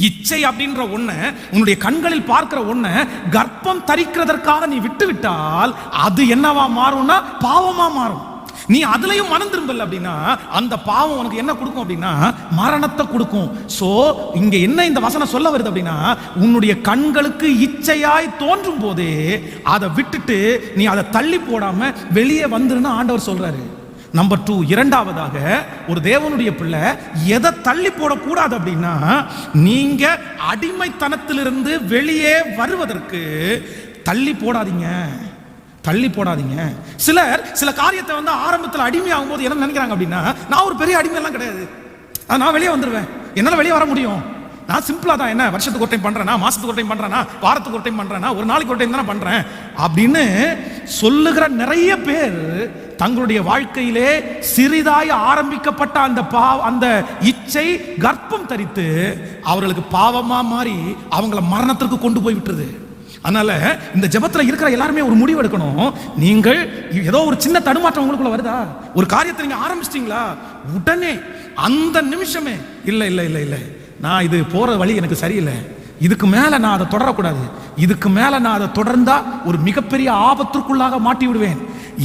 இச்சை அப்படின்ற ஒண்ணு, உன்னுடைய கண்களில் பார்க்கிற ஒண்ணு கர்ப்பம் தரிக்கிறதற்காக நீ விட்டு விட்டால் அது என்னவா மாறும்னா பாவமா மாறும். நீ அதுலயும் மனம் திரும்பல அப்படின்னா அந்த பாவம் உனக்கு என்ன கொடுக்கும் அப்படின்னா மரணத்தை கொடுக்கும். சோ இங்க என்ன இந்த வசனம் சொல்ல வருது அப்படின்னா, உன்னுடைய கண்களுக்கு இச்சையாய் தோன்றும் போதே அதை விட்டுட்டு நீ அதை தள்ளி போடாம வெளியே வந்துருன்னு ஆண்டவர் சொல்றாரு. நம்பர் 2, இரண்டாவதாக ஒரு தேவனுடைய பிள்ளை எதை தள்ளி போடக்கூடாது அப்படின்னா, நீங்க அடிமைத்தனத்திலிருந்து வெளியே வருவதற்கு தள்ளி போடாதீங்க. சிலர் சில காரியத்தை வந்து ஆரம்பத்தில் அடிமையாகும் போது என்ன நினைக்கிறாங்க அப்படின்னா, நான் ஒரு பெரிய அடிமையெல்லாம் கிடையாது, நான் வெளியே வந்துடுவேன், என்னால் வெளியே வர முடியும், நான் சிம்பிளா தான், என்ன வருஷத்துக்கு ஒரு டைம் பண்றேனா, மாசத்துக்கு ஒரு டைம் பண்றேனா, வாரத்துக்கு ஒரு டைம் பண்றேனா, ஒரு நாளைக்கு ஒரு டைம் தானே பண்றேன் அப்படின்னு சொல்லுகிற நிறைய பேர் தங்களுடைய வாழ்க்கையிலே சிறிதாய் ஆரம்பிக்கப்பட்ட அந்த இச்சை கர்ப்பம் தரித்து அவர்களுக்கு பாவமா மாறி அவங்கள மரணத்திற்கு கொண்டு போய் விட்டுருது. அதனால இந்த ஜெபத்தில் இருக்கிற எல்லாருமே ஒரு முடிவு எடுக்கணும். நீங்கள் ஏதோ ஒரு சின்ன தடுமாற்றம் உங்களுக்குள்ள வருதா, ஒரு காரியத்தை நீங்க ஆரம்பிச்சிட்டீங்களா, உடனே அந்த நிமிஷமே இல்லை நான் இது போற வழி எனக்கு சரியில்லை, இதுக்கு மேல நான் அதை தொடரக்கூடாது, இதுக்கு மேல நான் அதை தொடர்ந்தா ஒரு மிகப்பெரிய ஆபத்திற்குள்ளாக மாட்டி விடுவேன்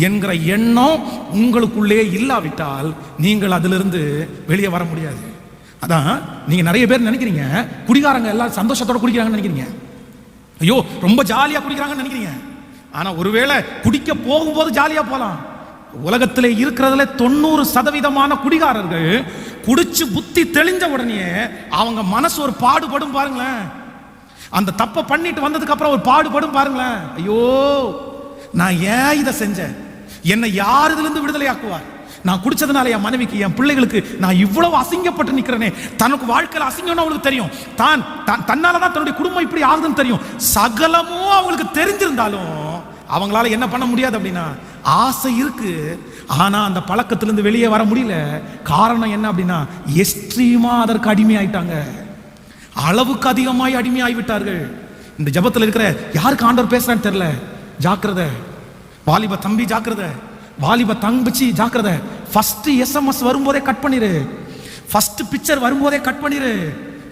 என்கிற எண்ணம் உங்களுக்குள்ளே இல்லாவிட்டால் நீங்கள் அதிலிருந்து வெளியே வர முடியாது. அதான் நீங்க நிறைய பேர் நினைக்கிறீங்க குடிகாரங்க எல்லாம் சந்தோஷத்தோட குடிக்கிறாங்கன்னு நினைக்கிறீங்க, ஐயோ ரொம்ப ஜாலியா குடிக்கிறாங்கன்னு நினைக்கிறீங்க. ஆனா ஒருவேளை குடிக்க போகும்போது ஜாலியா போலாம். உலகத்திலே இருக்கிறதுல 90% குடிகாரர்கள் குடிச்சு புத்தி தெளிஞ்ச உடனே அவங்க மனசு ஒரு பாடுபடும் பாருங்களேன். அந்த தப்பை பண்ணிட்டு வந்ததுக்கு அப்புறம் ஒரு பாடுபடும் பாருங்களேன். ஐயோ நான் ஏன் இதை செஞ்சேன், என்னை யார் இதுல இருந்து விடுதலை ஆக்குவார், நான் குடிச்சதுனால என் மனைவிக்கு என் பிள்ளைகளுக்கு நான் இவ்வளவு அசிங்கப்பட்டு நிக்கிறேனே. தனக்கு வாழ்க்கையில் அசிங்கம்னு அவங்களுக்கு தெரியும், தன்னாலதான் தன்னுடைய குடும்பம் இப்படி ஆகுதுன்னு தெரியும். சகலமும் அவங்களுக்கு தெரிஞ்சிருந்தாலும் அவங்களால என்ன பண்ண முடியாது அப்படின்னா, ஆசை இருக்கு ஆனா அந்த பழக்கத்திலிருந்து வெளியே வர முடியல. காரணம் என்ன அப்படின்னா, எக்ஸ்ட்ரீமா அதற்கு அடிமை ஆயிட்டாங்க, அளவுக்கு அதிகமாய் அடிமை ஆகிவிட்டார்கள். இந்த ஜபத்தில் இருக்கிற யாருக்கு ஆண்டவர் பேசுறான்னு தெரியல, ஜாக்கிரதை. வாலிப தம்பி ஜாக்கிரதை, வாலிப தங்கச்சி ஜாக்கிரதை. ஃபர்ஸ்ட் SMS வரும்போதே கட் பண்ணிரு, ஃபர்ஸ்ட் பிக்சர் வரும்போதே கட் பண்ணிரு.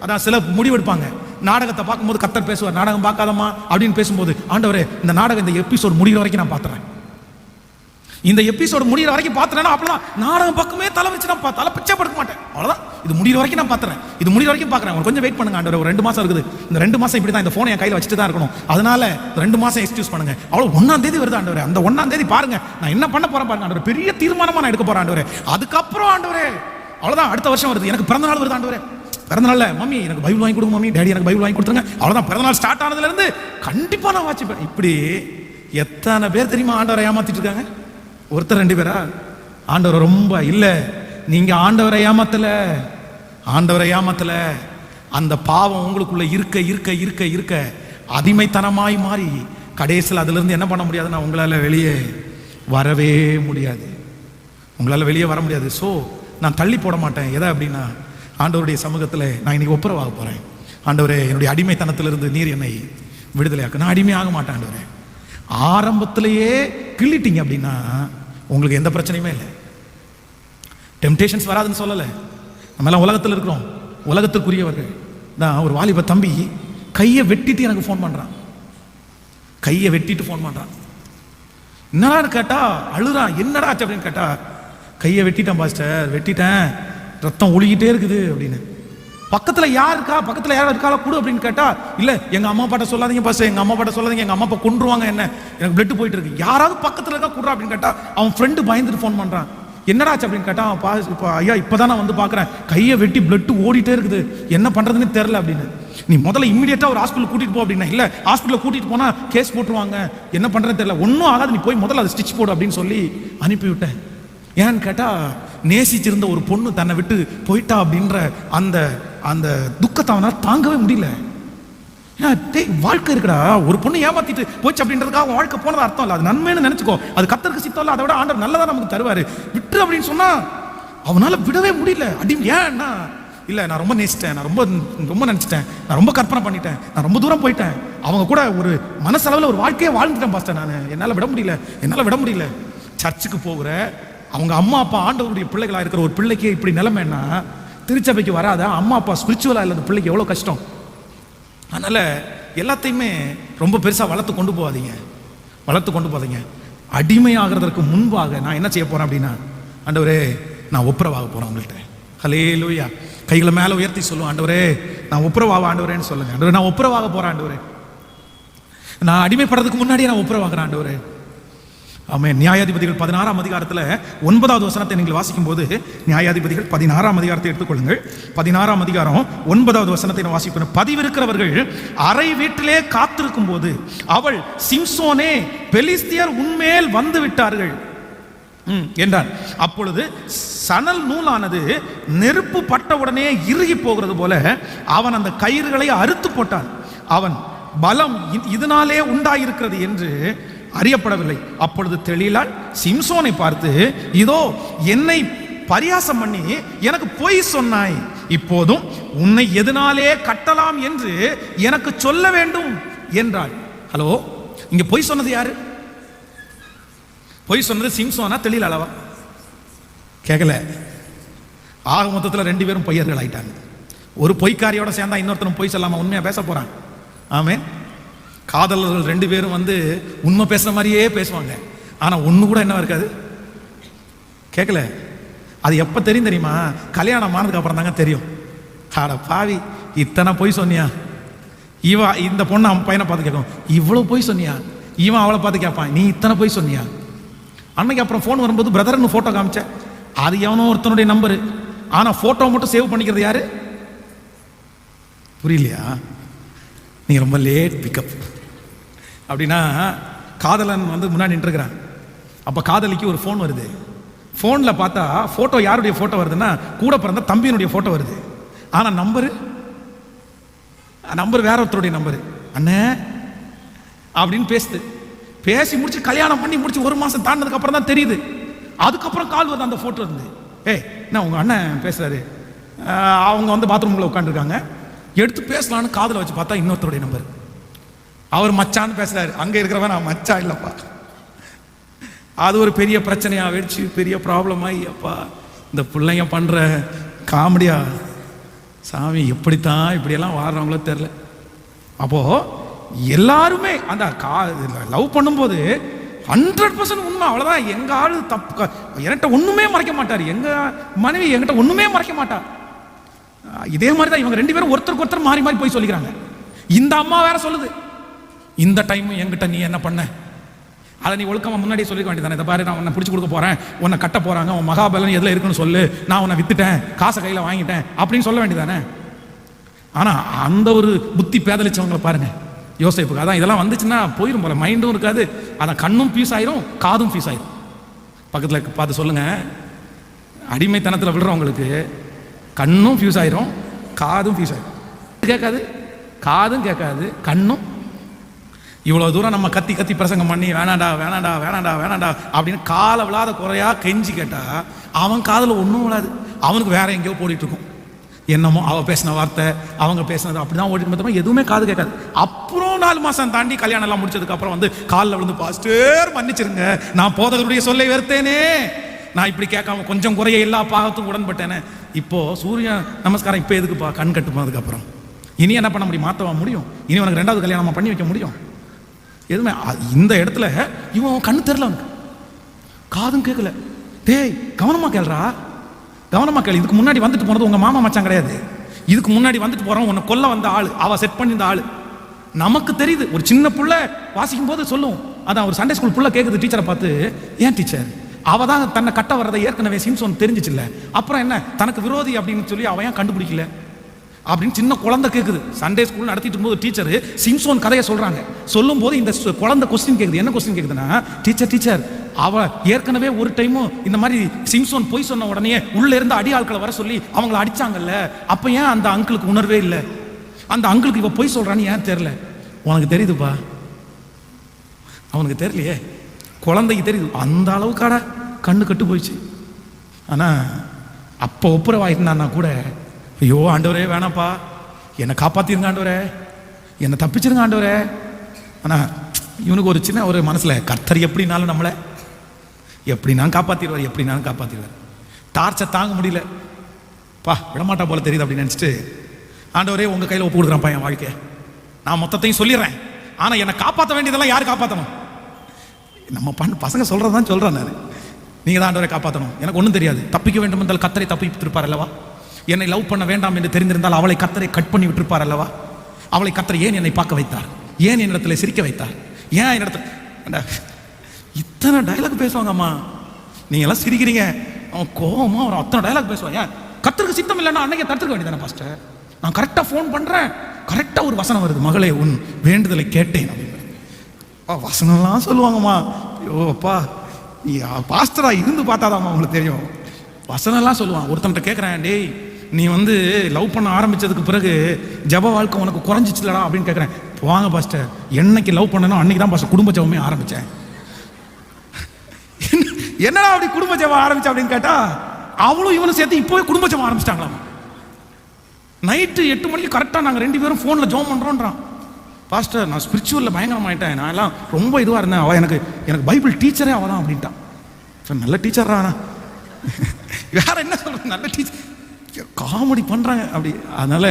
அதான் சில முடிவெடுப்பாங்க, நாடகத்தை பார்க்கும்போது கர்த்தர் பேசுவார், நாடகம் பார்க்காதமா அப்படின்னு பேசும்போது, ஆண்டவரே இந்த நாடகம் இந்த எபிசோட் முடிகிற வரைக்கும் நான் பார்த்துறேன், இந்த எபிசோடு முடிகிற வரைக்கும் பார்த்துறேன்னா அப்பதான் நாடகம் பக்கமே தலை வச்சு நான் தலை பிச்சை படுக்க மாட்டேன். அவ்வளோதான், இது முடிகிற வரைக்கும் நான் பார்த்துறேன், இது முடிகிற வரைக்கும் பார்க்குறேன், கொஞ்சம் வெயிட் பண்ணுங்க ஆண்டவரே, ஒரு 2 மாதம் இருக்குது, இந்த 2 மாதம் இப்படி தான் இந்த ஃபோனை என் கையில் வச்சுட்டு தான் இருக்கணும், அதனால 2 மாதம் எக்ஸ்கியூஸ் பண்ணுங்க. அவ்வளோ 1ஆம் தேதி வருது ஆண்டவரே, அந்த 1ஆம் தேதி பாருங்க நான் என்ன பண்ண போறேன் பாருங்க ஆண்டவரே, பெரிய தீர்மானமா நான் எடுக்க போறேன் ஆண்டவரே. அதுக்கப்புறம் ஆண்டவரே அவ்வளோதான், அடுத்த வருஷம் வருது, எனக்கு பிறந்த நாள் வருது ஆண்டவரே, பிறந்த நாள்ல மம்மி எனக்கு பைபிள் வாங்கி கொடுங்க, மம்மி டேடி எனக்கு பைபிள் வாங்கி கொடுத்துருங்க, அவ்வளோதான் பிறந்த நாள் ஸ்டார்ட் ஆனதுல இருந்து கண்டிப்பா நான் வாட்சிப்பேன். இப்படி எத்தனை பேர் தெரியுமா ஆண்டவரை ஏமாத்திட்டு இருக்காங்க? ஒருத்தர் 2 பேரா? ஆண்டவர் ரொம்ப இல்லை, நீங்க ஆண்டவரை ஏமாத்தல, அந்த பாவம் உங்களுக்குள்ள இருக்க இருக்க இருக்க இருக்க அடிமைத்தனமாய் மாறி கடைசியில் அதுல இருந்து என்ன பண்ண முடியாதுன்னா உங்களால வெளியே வரவே முடியாது, உங்களால வெளியே வர முடியாது. ஸோ நான் தள்ளி போட மாட்டேன். எதை அப்படின்னா, ஆண்டவருடைய சமூகத்தில் நான் இன்னைக்கு ஒப்புரவாக போகிறேன். ஆண்டவரே, என்னுடைய அடிமைத்தனத்திலிருந்து நீர் என்னை விடுதலையாக்கு. நான் அடிமையாக மாட்டேன் ஆண்டவரே. ஆரம்பத்திலேயே கிள்ளிட்டீங்க அப்படின்னா உங்களுக்கு எந்த பிரச்சனையுமே இல்லை. டெம்டேஷன்ஸ் வராதுன்னு சொல்லலை. நம்ம எல்லாம் உலகத்தில் இருக்கிறோம், உலகத்துக்குரியவர்கள் தான். ஒரு வாலிப தம்பி கையை வெட்டிட்டு எனக்கு ஃபோன் பண்ணுறான். கையை வெட்டிட்டு ஃபோன் பண்ணுறான். என்னடான்னு கேட்டா அழுறான். என்னடா ஆச்சு அப்படின்னு கேட்டா, கையை வெட்டிட்டேன் பாஸ்டர், வெட்டிட்டேன், ரத்தம் ஒழுகிட்டே இருக்குது அப்படின்னு. பக்கத்தில் யார் இருக்கா, பக்கத்தில் யாரும் இருக்காளா கொடு அப்படின்னு கேட்டா, இல்லை எங்கள் அம்மா அப்பாட்ட சொல்லாதீங்க பாஸ்டர், எங்கள் அம்மா அப்பாட்ட சொல்லாதீங்க, எங்கள் அம்மா அப்பா கொண்டுருவாங்க, என்ன எனக்கு பிளட் போயிட்டு இருக்கு. யாராவது பக்கத்தில் இருக்கா கொடுறா அப்படின்னு கேட்டா, அவன் ஃப்ரெண்டு பயந்துட்டு ஃபோன் பண்ணுறான். என்னடாச்சு அப்படின்னு கேட்டா, இப்போ ஐயா இப்போதான் நான் வந்து பார்க்குறேன், கையை வெட்டி பிளட் ஓடிட்டே இருக்குது, என்ன பண்ணுறதுன்னு தெரில அப்படின்னு. நீ முதல்ல இம்மிடியேட்டாக ஒரு ஹாஸ்பிட்டல் கூட்டிகிட்டு போ அப்படின்னா, இல்லை ஹாஸ்பிட்டலில் கூட்டிகிட்டு போனால் கேஸ் போட்டுருவாங்க, என்ன பண்ணுறதுன்னு தெரியல, ஒன்றும் ஆகாது, நீ போய் முதல்ல அதை ஸ்டிச் போடு அப்படின்னு சொல்லி அனுப்பிவிட்டேன். ஏன்னு கேட்டால், நேசிச்சிருந்த ஒரு பொண்ணு தன்னை விட்டு போயிட்டா அப்படின்ற அந்த அந்த துக்கத்தை அவனால் தாங்கவே முடியல. வாழ்க்கை இருக்குடா, ஒரு பொண்ணு ஏமாத்திட்டு போச்சு அப்படின்றதுக்காக வாழ்க்கை போனது அர்த்தம் இல்லை. அது நன்மைன்னு நினைச்சுக்கோ, அது கத்தருக்கு சித்தம் இல்லை, அதை விட ஆண்டவர் நல்லதா நமக்கு தருவாரு. விட்டு அப்படின்னு சொன்னா அவனால விடவே முடியல. ஏன்னா இல்லை நான் ரொம்ப நேசிட்டேன், நான் ரொம்ப ரொம்ப நினச்சிட்டேன், நான் ரொம்ப கற்பனை பண்ணிட்டேன், நான் ரொம்ப தூரம் போயிட்டேன், அவங்க கூட ஒரு மனசளவில் ஒரு வாழ்க்கையை வாழ்ந்துட்டேன் பாஸ்டர், நான் என்னால் விட முடியல. சர்ச்சுக்கு போகிற அவங்க அம்மா அப்பா ஆண்டவருடைய பிள்ளைகளாக இருக்கிற ஒரு பிள்ளைக்கு இப்படி நிலைமைன்னா, திருச்சபைக்கு வராத அம்மா அப்பா ஸ்பிரிச்சுவலாக இல்லாத பிள்ளைக்கு எவ்வளோ கஷ்டம். அதனால் எல்லாத்தையுமே ரொம்ப பெருசாக வளர்த்து கொண்டு போகாதீங்க. அடிமையாகிறதுக்கு முன்பாக நான் என்ன செய்ய போகிறேன் அப்படின்னா, ஆண்டவரே நான் ஒப்புரவாக போகிறேன் உங்கள்கிட்ட. ஹல்லேலூயா. கைகளை மேலே உயர்த்தி சொல்லுவோம், ஆண்டவரே நான் ஒப்புரவாக ஆண்டவரேன்னு சொல்லுங்க. ஆண்டவரே நான் ஒப்புரவாக போகிறேன் ஆண்டவரே, நான் அடிமைப்படுறதுக்கு முன்னாடியே நான் ஒப்புரவாகிறேன் ஆண்டவரே. ஆமென். நியாயாதிபதிகள் 16ஆம் அதிகாரத்தில் 9வது வசனத்தை நீங்கள் வாசிக்கும் போது, நியாயாதிபதிகள் 16ஆம் அதிகாரத்தை எடுத்துக்கொள்ளுங்கள். 16ஆம் அதிகாரம் 9வது வசனத்தை நான் வாசிப்பேன். பதிவிருக்கிறவர்கள் அறை வீட்டிலே காத்திருக்கும் போது அவள், சிம்சோனே, பெலிஸ்தியர் உன்மேல் வந்து விட்டார்கள் என்றான். அப்பொழுது சணல் நூலானது நெருப்பு பட்டவுடனே இறுகி போகிறது போல அவன் அந்த கயிறுகளை அறுத்து போட்டான். அவன் பலம் இதனாலே உண்டாயிருக்கிறது என்று அறியப்படவில்லை. அப்பொழுது தெளிலாள் சிம்சோனை பார்த்து, இதோ என்னை பரியாசம் பண்ணி எனக்கு பொய் சொன்னாய், இப்போதும் உன்னை எதனாலே கட்டலாம் என்று எனக்கு சொல்ல வேண்டும் என்றாள். ஹலோ, இங்க பொய் சொன்னது யாரு? பொய் சொன்னது சிம்சோனா தெளிலாளவா? கேட்கல. ஆக மொத்தத்தில் 2 பேரும் பொய்யர்கள் ஆயிட்டாங்க. ஒரு பொய்க்காரியோட சேர்ந்தா இன்னொருத்தரும் பொய் சொல்லாம உண்மையா பேச போறான். ஆமென். காதலர்கள் 2 பேரும் வந்து உண்மை பேசுற மாதிரியே பேசுவாங்க, ஆனா ஒண்ணு கூட என்ன இருக்காது. கேட்கல. அது எப்ப தெரியுமா? கல்யாணம் ஆனதுக்கு அப்புறம் தாங்க தெரியும். ஆட பாவி, இத்தனை பொய் சொன்னியா? இந்த பொண்ணு அவன் பையனை பார்த்து கேட்கும், இவ்வளவு பொய் சொன்னியா? இவன் அவளை பார்த்து கேட்பான், நீ இத்தனை பொய் சொன்னியா? அன்னைக்கு அப்புறம் ஃபோன் வரும்போது பிரதர்னு போட்டோ காமிச்ச, அது எவனோ ஒருத்தனுடைய நம்பரு, ஆனா போட்டோ மட்டும் சேவ் பண்ணிக்கிறது யாரு? புரியலையா? நீங்க ரொம்ப லேட் பிக்கப் அப்படின்னா, காதலன் வந்து முன்னாடி நின்றுக்கிறான். அப்ப காதலிக்கு ஒரு ஃபோன் வருது. ஃபோன்ல பார்த்தா போட்டோ யாருடைய போட்டோ வருதுன்னா, கூட பிறந்த தம்பியினுடைய போட்டோ வருது. ஆனா நம்பர் வேற ஒருத்தருடைய நம்பரு. அண்ணே அப்படின்னு பேசுது. பேசி முடிச்சு கல்யாணம் பண்ணி முடிச்சு 1 மாசம் தாண்டதுக்கு அப்புறம் தான் தெரியுது. அதுக்கப்புறம் கால் வருது அந்த போட்டோ இருந்து. என்ன உங்க அண்ணன் பேசுறாரு, அவங்க வந்து பாத்ரூம்ல உட்காந்துருக்காங்க, எடுத்து பேசலான்னு காதுல வச்சு பார்த்தா இன்னொருத்தருடைய நம்பர். அவர் மச்சான்னு பேசுறாரு, அங்க இருக்கிறவன் நான் மச்சா இல்லப்பா. அது ஒரு பெரிய பிரச்சனையா வெடிச்சு பெரிய ப்ராப்ளம் ஆகி, அப்பா இந்த பிள்ளைங்க பண்ற காமெடியா சாமி, எப்படித்தான் இப்படியெல்லாம் வாழ்றவங்களோ தெரியல. அப்போ எல்லாருமே அந்த லவ் பண்ணும்போது 100% உண்மை, அவ்வளவுதான். எங்க ஆளு தப்பு, என்கிட்ட ஒண்ணுமே மறைக்க மாட்டார், எங்க மனைவி என்கிட்ட ஒண்ணுமே மறைக்க மாட்டார். இதே மாதிரி தான் இவங்க 2 பேரும் ஒருத்தருக்கு ஒருத்தர் மாறி மாறி போய் சொல்லிக்கிறாங்க. இந்த அம்மா வேற சொல்லுது, இந்த டைம் என்கிட்ட நீ என்ன பண்ண, அதை நீ ஒழுக்கமா முன்னாடியே சொல்லிக்க வேண்டியதானே. இதை பாரு, நான் உன்னை பிடிச்சி கொடுக்க போறேன், உன்னை கட்ட போறாங்க, உன் மகாபலன் எதுல இருக்குன்னு சொல்லு, நான் உன்னை வித்துட்டேன், காசை கையில வாங்கிட்டேன் அப்படின்னு சொல்ல வேண்டியதானே. ஆனா அந்த ஒரு புத்தி பேதலிச்சவங்களை பாருங்க, யோசிப்புக்கு. அதான் இதெல்லாம் வந்துச்சுன்னா போயிடும் போல, மைண்டும் இருக்காது, அதான் கண்ணும் பீஸ் ஆயிரும், காதும் பீஸ் ஆயிரும். பக்கத்தில் பார்த்து சொல்லுங்க, அடிமைத்தனத்தில் விடுறவங்களுக்கு கண்ணும் ஃபியூஸ் ஆயிரும், காதும் ஃபியூஸ் ஆயிரும். கேட்காது, காதும் கேட்காது, கண்ணும். இவ்வளோ தூரம் நம்ம கத்தி கத்தி பிரசங்கம் பண்ணி வேணாண்டா வேணாண்டா வேணாண்டா வேணாண்டா அப்படின்னு காலை விழாத குறையா கெஞ்சி கேட்டா அவன் காதில் ஒன்றும் விழாது, அவனுக்கு வேற எங்கேயோ போடிட்டு இருக்கும். என்னமோ அவ பேசின வார்த்தை அவங்க பேசினது அப்படிதான் ஓடிட்டு பார்த்தோம், எதுவுமே காது கேட்காது. அப்புறம் 4 மாசம் தாண்டி கல்யாணம் எல்லாம் முடிச்சதுக்கு அப்புறம் வந்து காலில் விழுந்து, பாஸ்டர் மன்னிச்சிருங்க, நான் போதகருடைய சொல்லை வெறுத்தேனே, நான் இப்படி கேட்காம கொஞ்சம் குறைய எல்லா பாகத்துக்கும் உடன்பட்டேனே. இப்போ சூரிய நமஸ்காரம் இப்போ எதுக்குப்பா? கண் கட்டு போனதுக்கு அப்புறம் இனி என்ன பண்ண முடியும்? மாற்றவா முடியும்? இனி உனக்கு 2வது கல்யாணமா பண்ணி வைக்க முடியும்? எதுவுமே. இந்த இடத்துல இவன் கண்ணு தெரியல, அவனுக்கு காதும் கேட்கல. டேய் கவனமா கேள்றா, கவனமா கேளு. இதுக்கு முன்னாடி வந்துட்டு போனது உங்க மாமா மச்சான் கிடையாது. இதுக்கு முன்னாடி வந்துட்டு போறோம் உன்னை கொல்ல வந்த ஆளு, அவ செட் பண்ணியிருந்த ஆளு. நமக்கு தெரியுது, ஒரு சின்ன புள்ள வாசிக்கும் போது சொல்லும். அதான் ஒரு சண்டே ஸ்கூல் புள்ள கேட்குது டீச்சரை பார்த்து, ஏன் டீச்சர், அவ தான் தன்னை கட்ட வர்றதை ஏற்கனவே சிம்சோன் தெரிஞ்சிச்சுல்ல, அப்புறம் என்ன தனக்கு விரோதி அப்படின்னு சொல்லி அவன் ஏன் கண்டுபிடிக்கல அப்படின்னு சின்ன குழந்தை கேட்குது. சண்டே ஸ்கூல் நடத்திட்டு இருக்கும்போது டீச்சர் சிம்சோன் கதையை சொல்றாங்க. சொல்லும் போது இந்த குழந்தை கொஸ்டின் கேட்குது. என்ன கொஸ்டின் கேட்குதுன்னா, டீச்சர் அவ ஏற்கனவே ஒரு டைமும் இந்த மாதிரி சிம்சோன் போய் சொன்ன உடனே உள்ள இருந்து அடி ஆட்களை வர சொல்லி அவங்கள அடிச்சாங்கல்ல, அப்ப ஏன் அந்த அங்கிளுக்கு உணர்வே இல்லை? அந்த அங்கிளுக்கு இவ போய் சொல்றான்னு ஏன் தெரியல? உனக்கு தெரியுதுப்பா, அவனுக்கு தெரியலையே, குழந்தைக்கு தெரியுது. அந்த அளவுக்காடா கண்ணு கட்டு போயிடுச்சு. ஆனா அப்போ ஒப்புரவாயிருந்தான்னா கூட, ஐயோ ஆண்டவரே வேணாப்பா, என்னை காப்பாத்திருங்க ஆண்டவரே, என்னை தப்பிச்சிருங்க ஆண்டவரே. ஆனா இவனுக்கு ஒரு சின்ன ஒரு மனசுல, கர்த்தர் எப்படினாலும் நம்மளை எப்படினாலும் காப்பாத்திடுவார், எப்படினாலும் காப்பாத்திடுவார். டார்ச்சை தாங்க முடியல, பா விடமாட்டா போல தெரியுது அப்படின்னு நினைச்சிட்டு, ஆண்டவரே உங்க கையில ஒப்பு கொடுக்குறேன்ப்பா என் வாழ்க்கை, நான் மொத்தத்தையும் சொல்லிடுறேன், ஆனா என்னை காப்பாற்ற வேண்டியதெல்லாம் யார் காப்பாற்றணும்? நம்ம பசங்க சொல்றதான் சொல்றேன் நான், நீங்க தான் ஆண்டவரை காப்பாற்றணும். எனக்கு ஒன்றும் தெரியாது, தப்பிக்க வேண்டும் என்றால் கர்த்தரை தப்பித்திருப்பார் அல்லவா? என்னை லவ் பண்ண வேண்டாம் என்று தெரிந்திருந்தால் அவளை கர்த்தரை கட் பண்ணி விட்டிருப்பார் அல்லவா? அவளை கர்த்தர் ஏன் என்னை பார்க்க வைத்தார்? ஏன் என்னிடத்துல சிரிக்க வைத்தார்? ஏன் என்னிடத்துல இத்தனை டைலாக் பேசுவாங்க அம்மா, நீங்க எல்லாம் சிரிக்கிறீங்க, அவன் கோவமா ஒரு அத்தனை டைலாக் பேசுவான். ஏன் கர்த்தருக்கு சித்தம் இல்லைன்னா அன்னைக்கு தடுத்துக்க வேண்டியதானே பாஸ்டர்? நான் கரெக்டா ஃபோன் பண்றேன், கரெக்டா ஒரு வசனம் வருது, மகளே உன் வேண்டுதலை கேட்டேன் அப்படின்னு வசனம்லாம் சொல்லுவாங்கம்மா. ஐயோப்பா, நீ பாஸ்டரா இருந்து பார்த்தாதாம்மா உங்களுக்கு தெரியும். வசனம்லாம் சொல்லுவான். ஒருத்தன்ட்ட கேட்குறேன், டேய் நீ வந்து லவ் பண்ண ஆரம்பிச்சதுக்கு பிறகு ஜப வாழ்க்கை உனக்கு குறைஞ்சிச்சுலடா அப்படின்னு கேட்குறேன். வாங்க பாஸ்டர், என்னைக்கு லவ் பண்ணணும் அன்னைக்கு தான் பாஸ்டர் குடும்ப ஜபமே ஆரம்பித்தேன். என்னடா அப்படி குடும்ப ஜபம் ஆரம்பிச்சேன் அப்படின்னு கேட்டா, அவளும் இவனும் சேர்த்து இப்போவே குடும்ப ஜபம் ஆரம்பிச்சிட்டாங்களாம். நைட்டு 8 மணிக்கு கரெக்டாக நாங்கள் 2 பேரும் ஃபோனில் ஜோம் பண்ணுறோன்றான். பாஸ்டர் நான் ஸ்பிரிச்சுவலில் பயங்கரமாயிட்டேன், நான் எல்லாம் ரொம்ப இதுவாக இருந்தேன், அவள் எனக்கு பைபிள் டீச்சரே அவள் தான் அப்படின்ட்டான். சார் நல்ல டீச்சர் தானா, வேற என்ன சொல்றது, நல்ல டீச்சர், காமெடி பண்றாங்க அப்படி. அதனால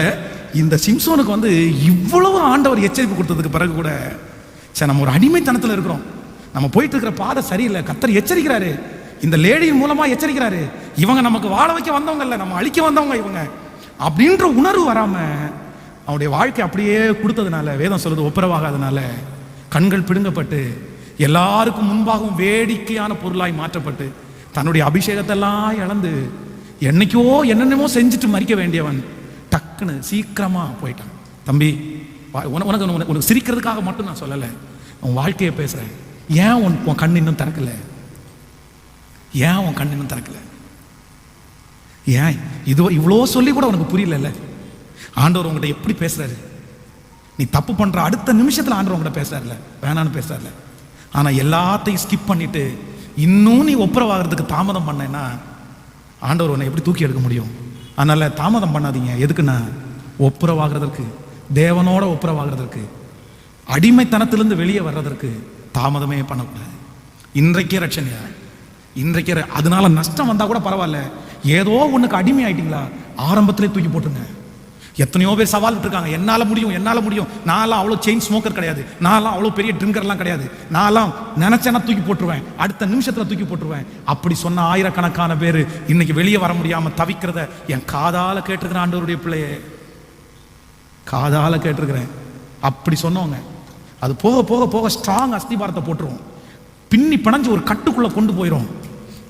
இந்த சிம்சோனுக்கு வந்து இவ்வளவு ஆண்டவர் எச்சரிப்பு கொடுத்ததுக்கு பிறகு கூட, சார் நம்ம ஒரு அடிமைத்தனத்தில் இருக்கிறோம், நம்ம போயிட்டு இருக்கிற பாதை சரியில்லை, கர்த்தர் எச்சரிக்கிறாரு, இந்த லேடியின் மூலமா எச்சரிக்கிறாரு, இவங்க நமக்கு வாழ வைக்க வந்தவங்க இல்லை, நம்ம அழிக்க வந்தவங்க இவங்க அப்படின்ற உணர்வு வராம அவனுடைய வாழ்க்கை அப்படியே கொடுத்ததுனால, வேதம் சொல்றது ஒப்புரவாகாதனால கண்கள் பிடுங்கப்பட்டு எல்லாருக்கும் முன்பாகவும் வேடிக்கையான பொருளாய் மாற்றப்பட்டு தன்னுடைய அபிஷேகத்தை எல்லாம் இழந்து என்னைக்கோ என்னென்னமோ செஞ்சுட்டு மறிக்க வேண்டியவன் டக்குன்னு சீக்கிரமா போயிட்டான். தம்பி உனக்கு சிரிக்கிறதுக்காக மட்டும் நான் சொல்லலை, உன் வாழ்க்கையை பேசுறேன். ஏன் உன் கண் இன்னும் திறக்கல? ஏன் உன் கண் இன்னும் திறக்கல? ஏன் இது இவ்வளோ சொல்லி கூட உனக்கு புரியல? ஆண்டவர் உங்கள்கிட்ட எப்படி பேசுறாரு? நீ தப்பு பண்ற அடுத்த நிமிஷத்துல ஆண்டவர் உங்கள்கிட்ட பேசுறாருல, வேணான்னு பேசுறாருல. ஆனா எல்லாத்தையும் ஸ்கிப் பண்ணிட்டு இன்னும் நீ ஒப்புரவாகிறதுக்கு தாமதம் பண்ணேன்னா ஆண்டவர் உன்னை எப்படி தூக்கி எடுக்க முடியும்? அதனால தாமதம் பண்ணாதீங்க. எதுக்குன்னா ஒப்புரவாகிறதற்கு, தேவனோட ஒப்புரவாகிறதற்கு, அடிமைத்தனத்திலிருந்து வெளியே வர்றதற்கு தாமதமே பண்ணக்கூடாது. இன்றைக்கே ரட்சணையா, இன்றைக்கே. அதனால நஷ்டம் வந்தா கூட பரவாயில்ல, ஏதோ ஒண்ணுக்கு அடிமை ஆயிட்டீங்களா ஆரம்பத்திலே தூக்கி போட்டுருங்க. எத்தனையோ பேர் சவால் விட்டுருக்காங்க, என்னால முடியும் என்னால முடியும். நான்லாம் அவ்வளோ செயின் ஸ்மோக்கர் கிடையாது, நான்லாம் அவ்வளோ பெரிய ட்ரிங்கர்லாம் கிடையாது, நான்லாம் நினைச்சேன்னா தூக்கி போட்டுருவேன், அடுத்த நிமிஷத்துல தூக்கி போட்டுருவேன். அப்படி சொன்ன ஆயிரக்கணக்கான பேர் இன்னைக்கு வெளியே வர முடியாம தவிக்கிறத என் காதால கேட்டிருக்கிறேன். ஆண்டவருடைய பிள்ளையே, காதால கேட்டிருக்கிறேன். அப்படி சொன்னவங்க அது போக போக போக ஸ்ட்ராங் அஸ்திபாரத்தை போட்டுருவோம், பின்னி பிணைஞ்சு ஒரு கட்டுக்குள்ள கொண்டு போயிடும்.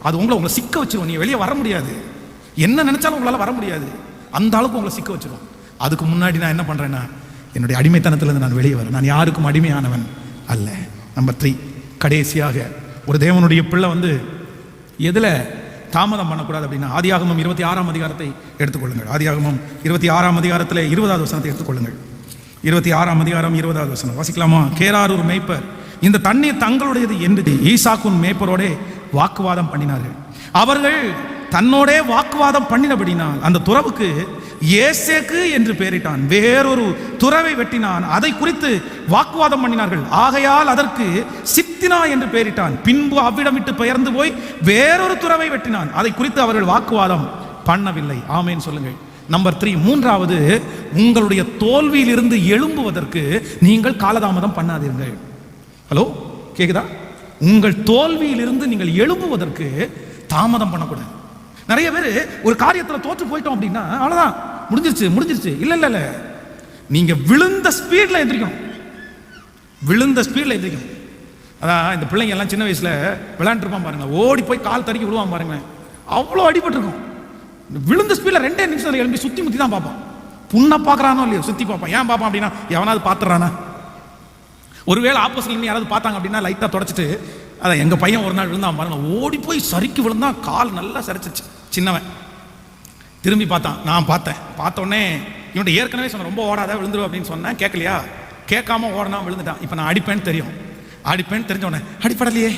அது உங்களை சிக்க வச்சிருவோம். நீங்க வெளியே வர முடியாது, என்ன நினைச்சாலும் உங்களால வர முடியாது, அந்த அளவுக்கு உங்களை சிக்க வச்சிருவோம். அதுக்கு முன்னாடி நான் என்ன பண்றேன்னா, என்னுடைய அடிமைத்தனத்திலிருந்து நான் வெளியே வரேன். நான் யாருக்கும் அடிமையானவன் அல்ல. நம்பர் 3, கடைசியாக ஒரு தேவனுடைய பிள்ளை வந்து எதுல தாமதம் பண்ணக்கூடாது அப்படின்னா, ஆதியாகமம் 26ஆம் அதிகாரத்தை எடுத்துக்கொள்ளுங்கள். ஆதியாகமம் 26ஆம் அதிகாரத்தில் 20வது வசனத்தை எடுத்துக்கொள்ளுங்கள். 26ஆம் அதிகாரம் 20வது வசனம் வாசிக்கலாமா? கேராரூர் மேய்ப்பர் இந்த தண்ணீர் தங்களுடையது என்று ஈசாக்குன் மேய்ப்பரோட வாக்குவாதம் பண்ணினார்கள். அவர்கள் தன்னோட வாக்குவாதம் பண்ணினபடினால் அந்த துறவுக்கு ஏசேக்கு என்று பெயரிட்டான், வேறொரு துறவை வெட்டினான், அதை குறித்து வாக்குவாதம் பண்ணினார்கள். ஆகையால் அதற்கு சித்தினா என்று பெயரிட்டான். பின்பு அவ்விடம் விட்டு பெயர்ந்து போய் வேறொரு துறவை வெட்டினான், அதை குறித்து அவர்கள் வாக்குவாதம் பண்ணவில்லை. ஆமேன் சொல்லுங்கள். நம்பர் 3, மூன்றாவது, உங்களுடைய தோல்வியிலிருந்து எழும்புவதற்கு நீங்கள் காலதாமதம் பண்ணாதீர்கள். ஹலோ, கேக்குதா? உங்கள் தோல்வியிலிருந்து நீங்கள் எழும்புவதற்கு தாமதம் பண்ணக்கூடாது. நிறைய பேர் ஒரு காரியத்தில் தோற்று போயிட்டோம் அப்படின்னா அவ்வளவுதான், முடிஞ்சிருச்சு. இல்ல, நீங்க விழுந்த ஸ்பீட்ல எந்திரிக்கணும். அதான் இந்த பிள்ளைங்க எல்லாம் சின்ன வயசுல விளையாண்டுருப்பான் பாருங்க, ஓடி போய் கால் தடுக்கி விழுவான் பாருங்க, அவ்வளோ அடிபட்டு இருக்கும். விழுந்த ஸ்பீட்ல 2 நிமிஷம் எழுப்பி சுத்தி முத்தி தான் பார்ப்பான். புண்ணை பார்க்கறானோ இல்லையோ சுத்தி பார்ப்பான். ஏன் பார்ப்பான் அப்படின்னா, எவனாவது பார்த்துறானா? ஒருவேளை ஆப்போசிட்ல யாராவது பார்த்தாங்க அப்படின்னா லைட்டா தொடச்சிட்டு, அதான் எங்க பையன் ஒரு நாள் விழுந்தான் பாருங்க, ஓடி போய் சறுக்கி விழுந்தான், கால் நல்லா சரிச்சிச்சு. சின்னவன் திரும்பி பார்த்தான், நான் பார்த்த உடனே இவன் ஏற்கனவே சொன்ன ரொம்ப ஓடாத விழுந்துரு அப்படின்னு சொன்னேன், கேட்கலையா? கேட்காம ஓடனா விழுந்துட்டான். இப்போ நான் அடிப்பேன்னு தெரிஞ்ச உடனே அடிப்படலையே,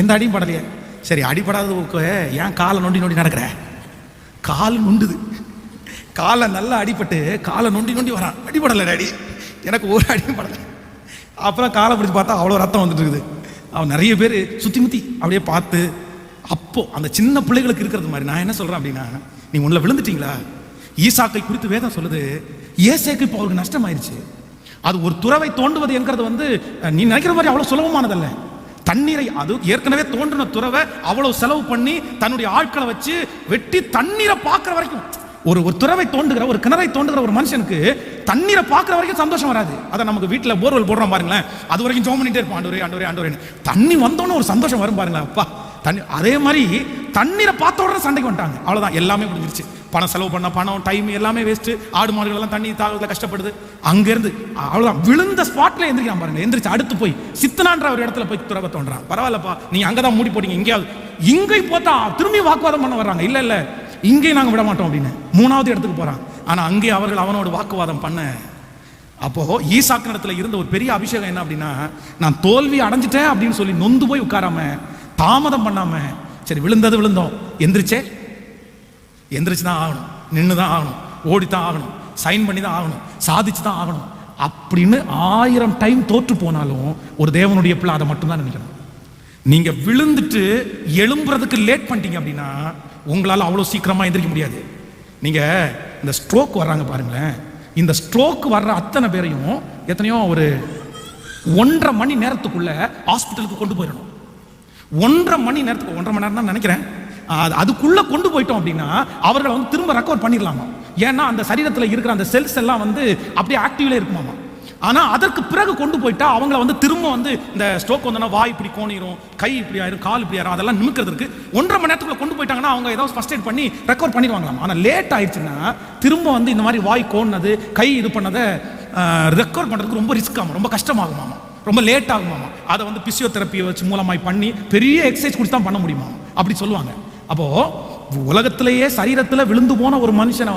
எந்த அடியும் படலையே, சரி அடிப்படாததுக்கு ஏன் காலை நொண்டி நடக்கிற? கால் நொண்டுது, காலை நல்லா அடிபட்டு காலை நொண்டி வரான், அடிப்படலை டாடி, எனக்கு ஒரு அடியும் படலை. அப்புறம் காலை பிடிச்சி பார்த்தா அவ்வளோ ரத்தம் வந்துட்டு இருக்குது. அவன் நிறைய பேர் சுற்றி முற்றி அப்படியே பார்த்து, அப்போ அந்த சின்ன பிள்ளைகளுக்கு இருக்கிறது மாதிரி நான் என்ன சொல்கிறேன் அப்படின்னா, நீ உள்ள விழுந்துட்டீங்களா? ஈசாக்கை குறித்து வேதம் சொல்லுது, ஏசேக்கு இப்போ அவருக்கு நஷ்டமாயிருச்சு. அது ஒரு துறவை தோண்டுவது என்கிறது நீ நினைக்கிற மாதிரி அவ்வளோ சுலபமானதல்ல. தண்ணீரை, அது ஏற்கனவே தோன்றின துறவை அவ்வளவு செலவு பண்ணி தன்னுடைய ஆட்களை வச்சு வெட்டி தண்ணீரை பார்க்குற வரைக்கும், ஒரு துறவை தோண்டுகிற, ஒரு கிணறை தோண்டுகிற ஒரு மனுஷனுக்கு தண்ணீரை பார்க்குற வரைக்கும் சந்தோஷம் வராது. அதை நமக்கு வீட்டில் போர்வெல் போடுறோம் பாருங்களேன், அது வரைக்கும் ஜோம் பண்ணிட்டே இருப்போம், ஆண்டவரே. தண்ணி வந்தோன்னு ஒரு சந்தோஷம் வரும் பாருங்களேன், அப்பா தண்ணி. அதே மாதிரி தண்ணீரை பார்த்த உடனே சண்டைக்கு வந்துட்டாங்க, அவ்வளோதான், எல்லாமே முடிஞ்சிருச்சு. பணம் செலவு பண்ண, பணம் டைம் எல்லாமே வேஸ்ட்டு. ஆடு மாடுகள் எல்லாம் தண்ணி தாகத்தில் கஷ்டப்படுது. அங்கேருந்து அவ்வளோதான், விழுந்த ஸ்பாட்ல எந்திரிக்காம பாருங்க, எந்திரிச்சு அடுத்து போய் சித்தனான்ற ஒரு இடத்துல போய் துறவை தோன்றான். பரவாயில்லப்பா, நீங்க அங்கதான் மூடி போட்டீங்க, எங்கேயாவது இங்கே போத்தா திரும்பி வாக்குவாதம் பண்ண வர்றாங்க. இல்ல இங்கே நாங்கள் விட மாட்டோம் அப்படின்னு 3வது இடத்துக்கு போறான். ஆனா அங்கே அவர்கள் அவனோட வாக்குவாதம் பண்ண, அப்போ ஈசாக்கு இடத்துல இருந்த ஒரு பெரிய அபிஷேகம் என்ன அப்படின்னா, நான் தோல்வி அடைஞ்சிட்டேன் அப்படின்னு சொல்லி நொந்து போய் உட்காராம, தாமதம் பண்ணாம, சரி விழுந்தோம், எந்திரிச்சு தான் ஆகணும், நின்று தான் ஆகணும், ஓடித்தான் ஆகணும், சைன் பண்ணி தான் ஆகணும், சாதிச்சு தான் ஆகணும் அப்படின்னு 1000 டைம் தோற்று போனாலும் ஒரு தேவனுடைய பிள்ளை அதை மட்டும்தான் நினைக்கணும். நீங்க விழுந்துட்டு எழும்புறதுக்கு லேட் பண்ணிட்டீங்க அப்படின்னா உங்களால் அவ்வளோ சீக்கிரமா எந்திரிக்க முடியாது. நீங்க இந்த ஸ்ட்ரோக் வர்றாங்க பாருங்களேன், இந்த ஸ்ட்ரோக் வர்ற அத்தனை பேரையும் எத்தனையோ ஒரு 1.5 மணி நேரத்துக்குள்ள ஹாஸ்பிட்டலுக்கு கொண்டு போயிடணும். 1.5 மணி நேரத்துக்கு, 1.5 மணி நேரம் தான் நினைக்கிறேன், அதுக்குள்ள கொண்டு போயிட்டோம் அப்படின்னா அவர்களை திரும்ப ரெக்கவர் பண்ணிடலாமா. ஏன்னா அந்த சரீரத்தில் இருக்கிற அந்த செல்ஸ் எல்லாம் அப்படியே ஆக்டிவ்ல இருக்குமாமா. ஆனா அதற்கு பிறகு கொண்டு போயிட்டா அவங்கள திரும்ப இந்த ஸ்ட்ரோக் வந்தனா வாய் இப்படி கோணிரும், கை இப்படி ஆயிரும், கால் இப்படி ஆயிரும், அதெல்லாம் நிமிக்கிறதுக்கு 1.5 மணி நேரத்துக்குள்ள கொண்டு போயிட்டாங்கன்னா அவங்க ஏதாவது ஃபர்ஸ்ட் எய்ட் பண்ணி ரெக்கவர் பண்ணிடுவாங்களாம். ஆனா லேட் ஆயிடுச்சுன்னா திரும்ப இந்த மாதிரி வாய் கோணது, கை இது பண்ணதை ரெக்கவர் பண்றதுக்கு ரொம்ப ரிஸ்க் ஆகும், ரொம்ப கஷ்டமாகுமாமா, ரொம்ப லேட் ஆகுமாமா. அதை பிசியோதெரப்பி வச்சு மூலமாய் பண்ணி பெரிய எக்ஸசைஸ் கொடுத்து தான் பண்ண முடியுமா அப்படி சொல்லுவாங்க. அப்போ உலகத்திலேயே சரீரத்தில் விழுந்து போன ஒரு மனுஷனை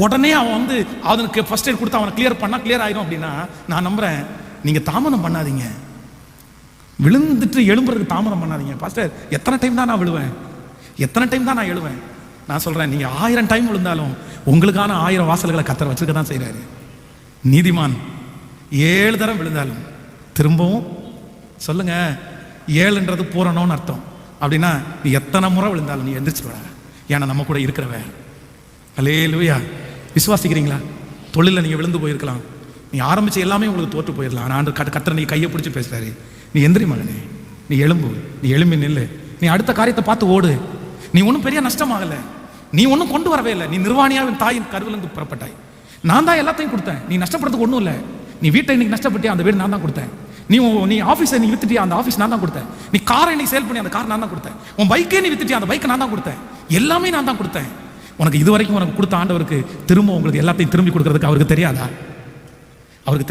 உடனே அவன் அவனுக்கு ஃபர்ஸ்ட் எய்ட் கொடுத்து அவனை கிளியர் பண்ணா கிளியர் ஆயிரும் அப்படின்னா நான் நம்புறேன். நீங்க தாமதம் பண்ணாதீங்க, விழுந்துட்டு எழும்புறதுக்கு தாமதம் பண்ணாதீங்க. பாஸ்டர் எத்தனை டைம் தான் நான் விழுவேன், எத்தனை டைம் தான் நான் எழுவேன்? நான் சொல்றேன், நீங்க 1000 டைம் விழுந்தாலும் உங்களுக்கான 1000 வாசல்களை கர்த்தர் வச்சிருக்க தான் செய்யறாரு. நீதிமான் 7 தரம் விழுந்தாலும் திரும்பவும் சொல்லுங்க, 7ன்றது பூரணம்னு அர்த்தம். அப்படின்னா நீ எத்தனை முறை விழுந்தாலும் நீ எந்திரிச்சு, ஏன்னா நம்ம கூட இருக்கிறவன். அல்லேலூயா. விசுவாசிக்கிறீங்களா? தொழிலில் நீங்க விழுந்து போயிருக்கலாம், நீ ஆரம்பிச்ச எல்லாமே உங்களுக்கு தோற்று போயிடலாம். ஆண்டு கர்த்தர் நீ கையை பிடிச்சி பேசுறாரு, நீ எந்திரி மகனே, நீ எழும்பு, நீ எழும்பி நில்லு, நீ அடுத்த காரியத்தை பார்த்து ஓடு. நீ ஒன்றும் பெரிய நஷ்டமாகல, நீ ஒன்றும் கொண்டு வரவே இல்லை, நீ நிர்வாணியாவின் தாயின் கருவிலிருந்து புறப்பட்டாய். நான் தான் எல்லாத்தையும் கொடுத்தேன், நீ நஷ்டப்படுறதுக்கு ஒன்றும் இல்லை. நீ வீட்டை இன்னைக்கு நஷ்டப்பட்டியா, அந்த வீடு நான் தான் கொடுத்தேன். நீ ஆஃபீஸை நீ வித்துட்டியா, அந்த ஆஃபீஸ் நான் தான் கொடுத்தேன். நீ காரை நீ சேல் பண்ணி, அந்த கார் நான் தான் கொடுத்தேன். உன் பைக்கே நீ வித்துட்டியா, அந்த பைக்கை நான் தான் கொடுத்தேன். எல்லாமே நான் தான் கொடுத்தேன். உனக்கு இது வரைக்கும் உனக்கு கொடுத்த ஆண்டவருக்கு திரும்ப உங்களுக்கு எல்லாத்தையும் திரும்பி கொடுக்கறதுக்கு அவருக்கு தெரியாதா? அவருக்கு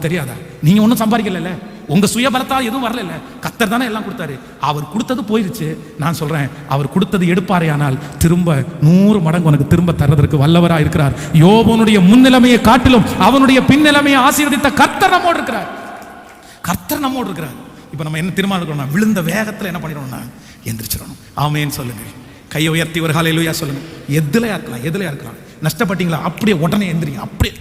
தெரியாதா? நீங்க ஒன்றும் சம்பாதிக்கல, உங்க சுயபலத்தால் எதுவும் வரல, கர்த்தர் தானே எல்லாம் கொடுத்தாரு. அவர் கொடுத்தது போயிருச்சு. நான் சொல்றேன், அவர் கொடுத்தது எடுப்பாரே ஆனால் திரும்ப 100 மடங்கு உனக்கு திரும்ப தர்றதற்கு வல்லவரா இருக்கிறார். யோபனுடைய முன்னிலைமையை காட்டிலும் அவனுடைய பின்னிலைமையை ஆசீர்வதித்த கர்த்தர் நம்மோடு இருக்கிறார். இப்ப நம்ம என்ன தீர்மானம் இருக்கணும்னா, விழுந்த வேகத்துல என்ன பண்ணிடணும்னா எந்திரிச்சிடணும். ஆமென் சொல்லுங்க. கையை உயர்த்தி ஒரு ஹல்லேலூயா சொல்லுங்க. எதுலையா இருக்கலாம் நஷ்டப்பட்டீங்களா, அப்படியே உடனே எந்திரிங்க. அப்படியே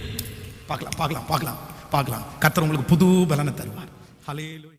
பார்க்கலாம். கர்த்தர் உங்களுக்கு புது பலனை தருவார். ஹல்லேலூயா.